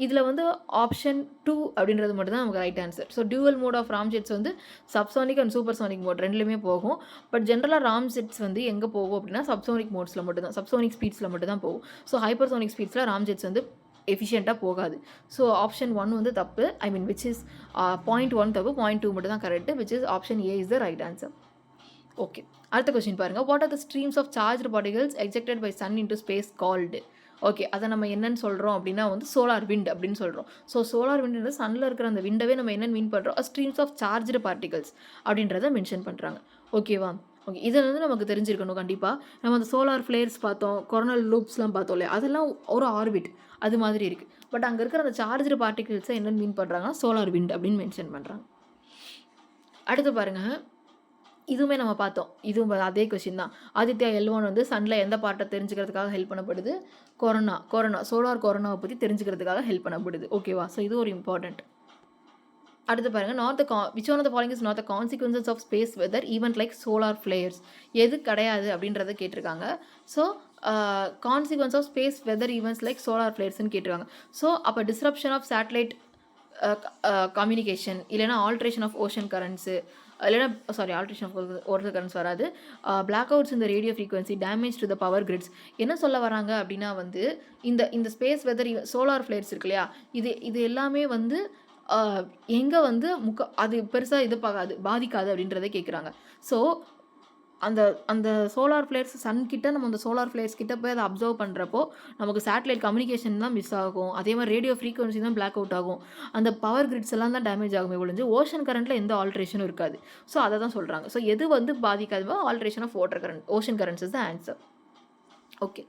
இதில் வந்து ஆப்ஷன் 2 அப்படின்றது மட்டும் தான் நமக்கு right answer. So dual mode of ramjets வந்து சப்சோனிக் அண்ட் சூப்பர்சோனிக் மோட் ரெண்டுலேயுமே போகும். பட் ஜென்ரலாக ராம்ஜெட்ஸ் வந்து எங்கே போகும் அப்படின்னா சப்சோனிக் மோட்ஸில் மட்டும்தான், சப்சோனிக் ஸ்பீட்ஸில் மட்டும் தான் போகும். ஸோ ஹைப்பர்சோனிக் ஸ்பீட்ஸில் ராம்ஜெட்ஸ் வந்து எஃபிஷியண்ட்டாக போகாது. ஸோ ஆப்ஷன் 1 வந்து தப்பு, விச் இஸ் பாயிண்ட் 1 தப்பு, பாயிண்ட் 2 மட்டும் தான் correct, which is option A is the right answer. Okay, அடுத்த கொஸ்டின் பாருங்கள். What are the streams of charged particles ejected by sun into space called? Okay, அதை நம்ம என்னன்னு சொல்கிறோம் அப்படின்னா வந்து சோலார் விண்ட் அப்படின்னு சொல்கிறோம். ஸோ சோலார் விண்ட் சன்னில் இருக்கிற அந்த விண்டவே நம்ம என்னென்னு மீன் பண்ணுறோம், ஸ்ட்ரீம்ஸ் ஆஃப் சார்ஜ்டு பார்ட்டிகல்ஸ் அப்படின்றத மென்ஷன் பண்ணுறாங்க. ஓகேவா? ஓகே, இதில் வந்து நமக்கு தெரிஞ்சிருக்கணும் கண்டிப்பாக. நம்ம அந்த சோலார் ஃப்ளேர்ஸ் பார்த்தோம், கொரோனல் லூப்ஸ்லாம் பார்த்தோம் இல்லையா, அதெல்லாம் ஒரு ஆர்பிட் அது மாதிரி இருக்குது. பட் அங்கே இருக்கிற அந்த சார்ஜ்டு பார்ட்டிகல்ஸை என்னென்னு மீன் பண்ணுறாங்கன்னா சோலார் விண்ட் அப்படின்னு மென்ஷன் பண்ணுறாங்க. அடுத்து பாருங்கள், இதுவுமே நம்ம பார்த்தோம், இதுவும் அதே கொஸ்டின் தான். ஆதித்யா L1 வந்து சன்னில் எந்த பார்ட்டை தெரிஞ்சுக்கிறதுக்காக ஹெல்ப் பண்ணப்படுது, கொரோனா சோலார் கொரோனாவை பற்றி தெரிஞ்சுக்கிறதுக்காக ஹெல்ப் பண்ணப்படுது. ஓகேவா? ஸோ இது ஒரு இம்பார்ட்டண்ட். அடுத்து பாருங்கள். which one of the following is not the consequences of space weather event like solar flares? எது கிடையாது அப்படின்றத கேட்டிருக்காங்க. So consequence of space weather events like solar ஃப்ளேர்ஸ்ன்னு கேட்டிருக்காங்க. ஸோ அப்போ டிஸ்ரப்ஷன் ஆஃப் சேட்டலைட் கம்யூனிகேஷன், இல்லைனா ஆல்ட்ரேஷன் ஆஃப் ஓஷன் கரண்ட்ஸு, இல்லைனா alteration of ocean currents வராது. பிளாக் அவுட்ஸ் இந்த radio frequency, damage to the power grids. என்ன சொல்ல வராங்க அப்படின்னா வந்து இந்த ஸ்பேஸ் வெதர் சோலார் ஃப்ளேர்ஸ் இருக்கு இல்லையா, இது எல்லாமே வந்து எங்கே வந்து அது பெருசாக பாதிக்காது அப்படின்றத கேட்குறாங்க. ஸோ அந்த சோலார் ஃப்ளேர்ஸ் சன்கிட்ட நம்ம அந்த சோலார் ஃப்ளேர்ஸ் கிட்ட போய் அதை அப்சர்வ் பண்ணுறப்போ நமக்கு சேட்டலைட் கம்யூனிகேஷன் தான் மிஸ் ஆகும். அதே மாதிரி ரேடியோ ஃப்ரீக்வன்சி தான் பிளாக் அவுட் ஆகும். அந்த பவர் கிரிட்ஸ் எல்லாம் தான் டேமேஜ் ஆகுமே ஒழிஞ்சு ஓஷன் கரண்ட்டில் எந்த ஆல்ட்ரேஷனும் இருக்காது. ஸோ அதை தான் சொல்கிறாங்க. ஸோ எது வந்து பாதிக்காதுவோ alteration of ocean currents is the answer. Okay,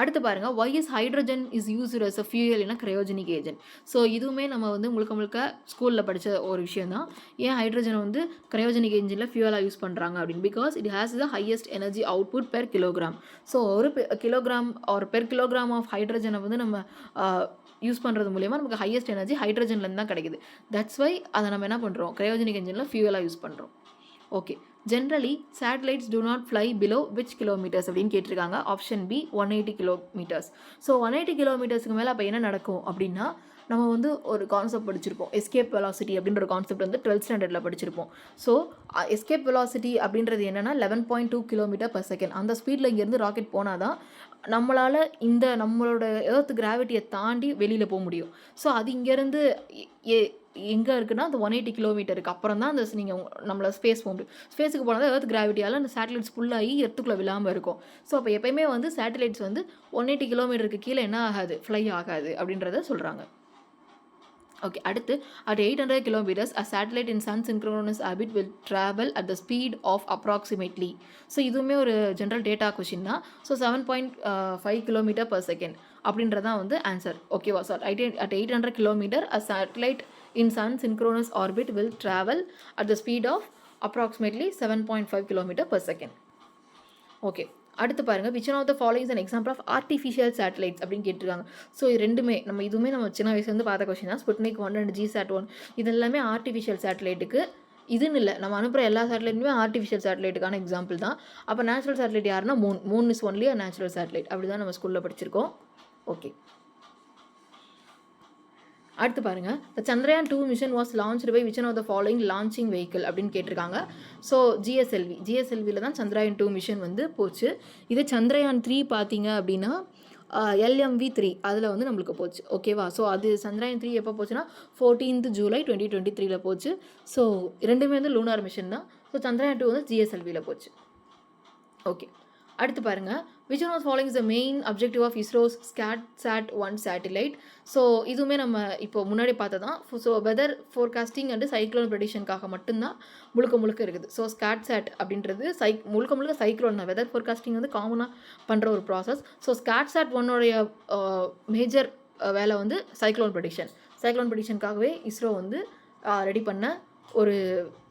அடுத்து பாருங்கள். why is hydrogen is used as a fuel in a cryogenic agent? So இதுவுமே நம்ம வந்து முழுக்க ஸ்கூலில் படித்த ஒரு விஷயம் தான். ஏன் ஹைட்ரஜனை வந்து கிரையோஜெனிக் என்ஜினில் ஃபியூலாக யூஸ் பண்ணுறாங்க அப்படின்னு, because it has the highest energy output per kilogram. So ஒரு கிலோகிராம் ஒரு பெர் கிலோகிராம் ஆஃப் ஹைட்ரஜனை வந்து நம்ம யூஸ் பண்ணுறது மூலயமா நமக்கு ஹையஸ்ட் எனர்ஜி ஹைட்ரஜன்லேருந்து தான் கிடைக்குது. தட்ஸ் வை அதை நம்ம என்ன பண்ணுறோம், கிரையோஜெனிக் என்ஜினில் ஃபியூலாக யூஸ் பண்ணுறோம். Okay, generally satellites do not fly below which kilometers அப்படின்னு கேட்டிருக்காங்க. Option B 180 kilometres. ஸோ 180 கிலோமீட்டர்ஸ்க்கு மேலே அப்போ என்ன நடக்கும் அப்படின்னா, நம்ம வந்து ஒரு கான்செப்ட் படிச்சிருப்போம், எஸ்கேப் வெலாசிட்டி அப்படின்ற ஒரு கான்செப்ட் வந்து 12th ஸ்டாண்டர்டில் படிச்சிருப்போம். ஸோ எஸ்கேப் வெலாசிட்டி அப்படின்றது என்னென்னா 11.2 km/s. அந்த ஸ்பீடில் இங்கேருந்து ராக்கெட் போனால் தான் நம்மளால் நம்மளோட எர்த் கிராவிட்டியை தாண்டி வெளியில் போக முடியும். ஸோ அது இங்கேருந்து எங்கே இருக்குன்னா அந்த 180 கிலோமீட்டருக்கு அப்புறம் தான் அந்த நீங்கள் நம்மளை ஸ்பேஸ் போக முடியும். ஸ்பேஸுக்கு போனால் தான் எர்த் கிராவிட்டியால் அந்த சேட்டலைட்ஸ் ஃபுல்லாகி எர்த்துக்குள்ளே விழாமல் இருக்கும். ஸோ அப்போ எப்போயுமே வந்து சேட்டலைட்ஸ் வந்து 180 கிலோமீட்டருக்கு கீழே என்ன ஆகாது, ஃப்ளை ஆகாது அப்படின்றத சொல்கிறாங்க. ஓகே, அடுத்து at 800 kilometers a satellite in sun synchronous orbit will travel at the speed of approximately. So இதுவுமே ஒரு ஜென்ரல் டேட்டா கொஷின் தான். ஸோ 7.5 km/s அப்படின்றதான் வந்து ஆன்சர். ஓகேவா? So at 800 kilometer a satellite in sun synchronous orbit will travel at the speed of approximately 7.5 km/s. Okay, அடுத்து பாருங்கள், which one of the followings an example of artificial satellites அப்படின்னு கேட்டிருக்காங்க. So இது ரெண்டுமே இதுவுமே நம்ம சின்ன வயசுலேருந்து பார்த்த கொஸ்டின் தான். ஸ்புட்னிக் 1 அண்ட் GSAT-1 இது எல்லாமே ஆர்டிஃபிஷியல் சேட்டலைட்டுக்கு. இதுன்னு இல்லை, நம்ம அனுப்புகிற எல்லா சேட்டலைட்டுமே ஆர்டிஃபிஷியல் சேட்டலைட்டுக்கான எக்ஸாம்பிள் தான். அப்போ நேச்சுரல் சேட்டலைட் யாருன்னா moon is only a natural satellite. அப்படி தான் நம்ம ஸ்கூலில் படிச்சிருக்கோம். ஓகே, அடுத்து பாருங்கள், the Chandrayaan 2 mission was launched by which one of the following launching vehicle அப்படின்னு கேட்டிருக்காங்க. ஸோ ஜிஎஸ்எல்வியில் தான் சந்திரயான் 2 மிஷன் போச்சு. இதே சந்திரயான் 3 பார்த்தீங்க அப்படின்னா LMV-3 அதில் நம்மளுக்கு போச்சு. ஓகேவா? ஸோ அது சந்திரயான் 3 எப்போ போச்சுன்னா 14th July 2023 போச்சு. ஸோ ரெண்டுமே லூனார் மிஷன் தான். ஸோ சந்திரயான் 2 GSLVயில் போச்சு. ஓகே, அடுத்து பாருங்கள், which one of following is the main objective of ISRO's SAT-1 satellite. So இதுவுமே நம்ம இப்போ முன்னாடி பார்த்ததான். ஸோ வெதர் ஃபோர்காஸ்டிங் அண்டு சைக்ளோன் ப்ரெடிக்ஷனுக்காக மட்டும்தான் முழுக்க இருக்குது. ஸோ SAT அப்படின்றது முழுக்க சைக்ளோன் தான். வெதர் ஃபோர்காஸ்டிங் காமனாக பண்ணுற ஒரு ப்ராசஸ். ஸோ SAT-1 மேஜர் வேலை சைக்ளோன் ப்ரெடிக்ஷனுக்காகவே இஸ்ரோ ரெடி பண்ண ஒரு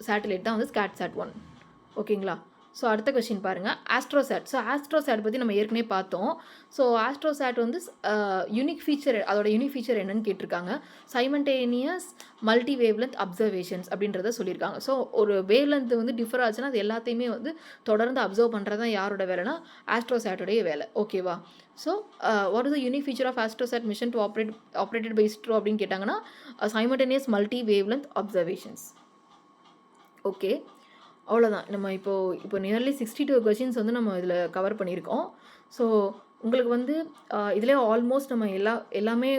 சேட்டிலைட் தான் SAT-1. ஓகேங்களா? ஸோ அடுத்த கொஸ்டின் பாருங்கள், ஆஸ்ட்ரோசேட். ஸோ ஆஸ்ட்ரோசேட் பற்றி நம்ம ஏற்கனவே பார்த்தோம். ஸோ ஆஸ்ட்ரோசேட் யூனிக் ஃபீச்சர், அதோட யூனிக் ஃபீச்சர் என்னன்னு கேட்டிருக்காங்க. சைமல்டேனியஸ் மல்டி வேவ்லென்த் அப்சர்வேஷன்ஸ் அப்படின்றத சொல்லியிருக்காங்க. ஸோ ஒரு வேவ்லென்த் டிஃபர் ஆச்சுன்னா அது எல்லாத்தையுமே தொடர்ந்து அப்சர்வ் பண்ணுறது தான் யாரோட வேலைனா ஆஸ்ட்ரோசேட்டோடைய வேலை. ஓகேவா? So what is the unique feature of AstroSat mission to operated by ISRO அப்படின்னு கேட்டாங்கன்னா simultaneous multi wavelength observations. Okay, அவ்வளோதான். நம்ம இப்போ நியர்லி 62 கொஷின்ஸ் நம்ம இதில் கவர் பண்ணியிருக்கோம். ஸோ உங்களுக்கு இதிலே ஆல்மோஸ்ட் நம்ம எல்லாமே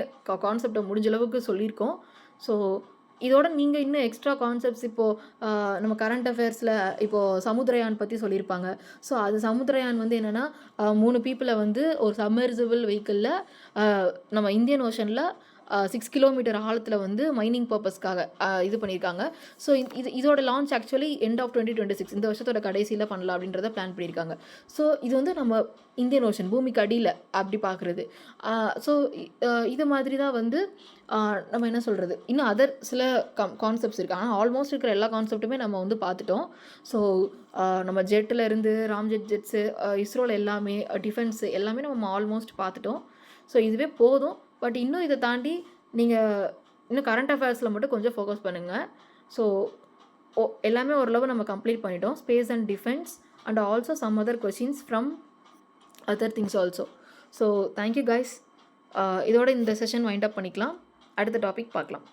கான்செப்டை முடிஞ்ச அளவுக்கு சொல்லியிருக்கோம். ஸோ இதோட நீங்கள் இன்னும் எக்ஸ்ட்ரா கான்செப்ட்ஸ் இப்போது நம்ம கரண்ட் அஃபேர்ஸில் இப்போது சமுத்திரயான் பற்றி சொல்லியிருப்பாங்க. ஸோ அது சமுத்திரயான் என்னென்னா 3 பீப்புளை ஒரு சப்மர்சிபிள் வெஹிக்கிளில் நம்ம இந்தியன் ஓஷனில் 6 கிலோமீட்டர் ஆழத்தில் மைனிங் பர்பஸ்க்காக இது பண்ணியிருக்காங்க. ஸோ இதோட லான்ச் ஆக்சுவலி எண்ட் ஆஃப் 2026 இந்த வருஷத்தோட கடைசியில் பண்ணலாம் அப்படின்றத பிளான் பண்ணியிருக்காங்க. ஸோ இது நம்ம இந்தியன் ஓஷன் பூமிக்கு அடியில் அப்படி பார்க்குறது. ஸோ இது மாதிரி தான் நம்ம என்ன சொல்கிறது, இன்னும் அதர் சில கான்செப்ட்ஸ் இருக்குது. ஆனால் ஆல்மோஸ்ட் இருக்கிற எல்லா கான்செப்ட்டுமே நம்ம பார்த்துட்டோம். ஸோ நம்ம ஜெட்டில் இருந்து ராம்ஜெட்ஸு இஸ்ரோவில் எல்லாமே டிஃபென்ஸு எல்லாமே நம்ம ஆல்மோஸ்ட் பார்த்துட்டோம். ஸோ இதுவே போதும். பட் இன்னும் இதை தாண்டி நீங்கள் இன்னும் கரண்ட் அஃபேர்ஸில் மட்டும் கொஞ்சம் ஃபோக்கஸ் பண்ணுங்கள். ஸோ எல்லாமே ஓரளவு நம்ம கம்ப்ளீட் பண்ணிட்டோம். Space and defence and also some other questions from other things also. So thank you guys. இதோட இந்த செஷன் வைண்ட் அப் பண்ணிக்கலாம். அடுத்த டாபிக் பார்க்கலாம்.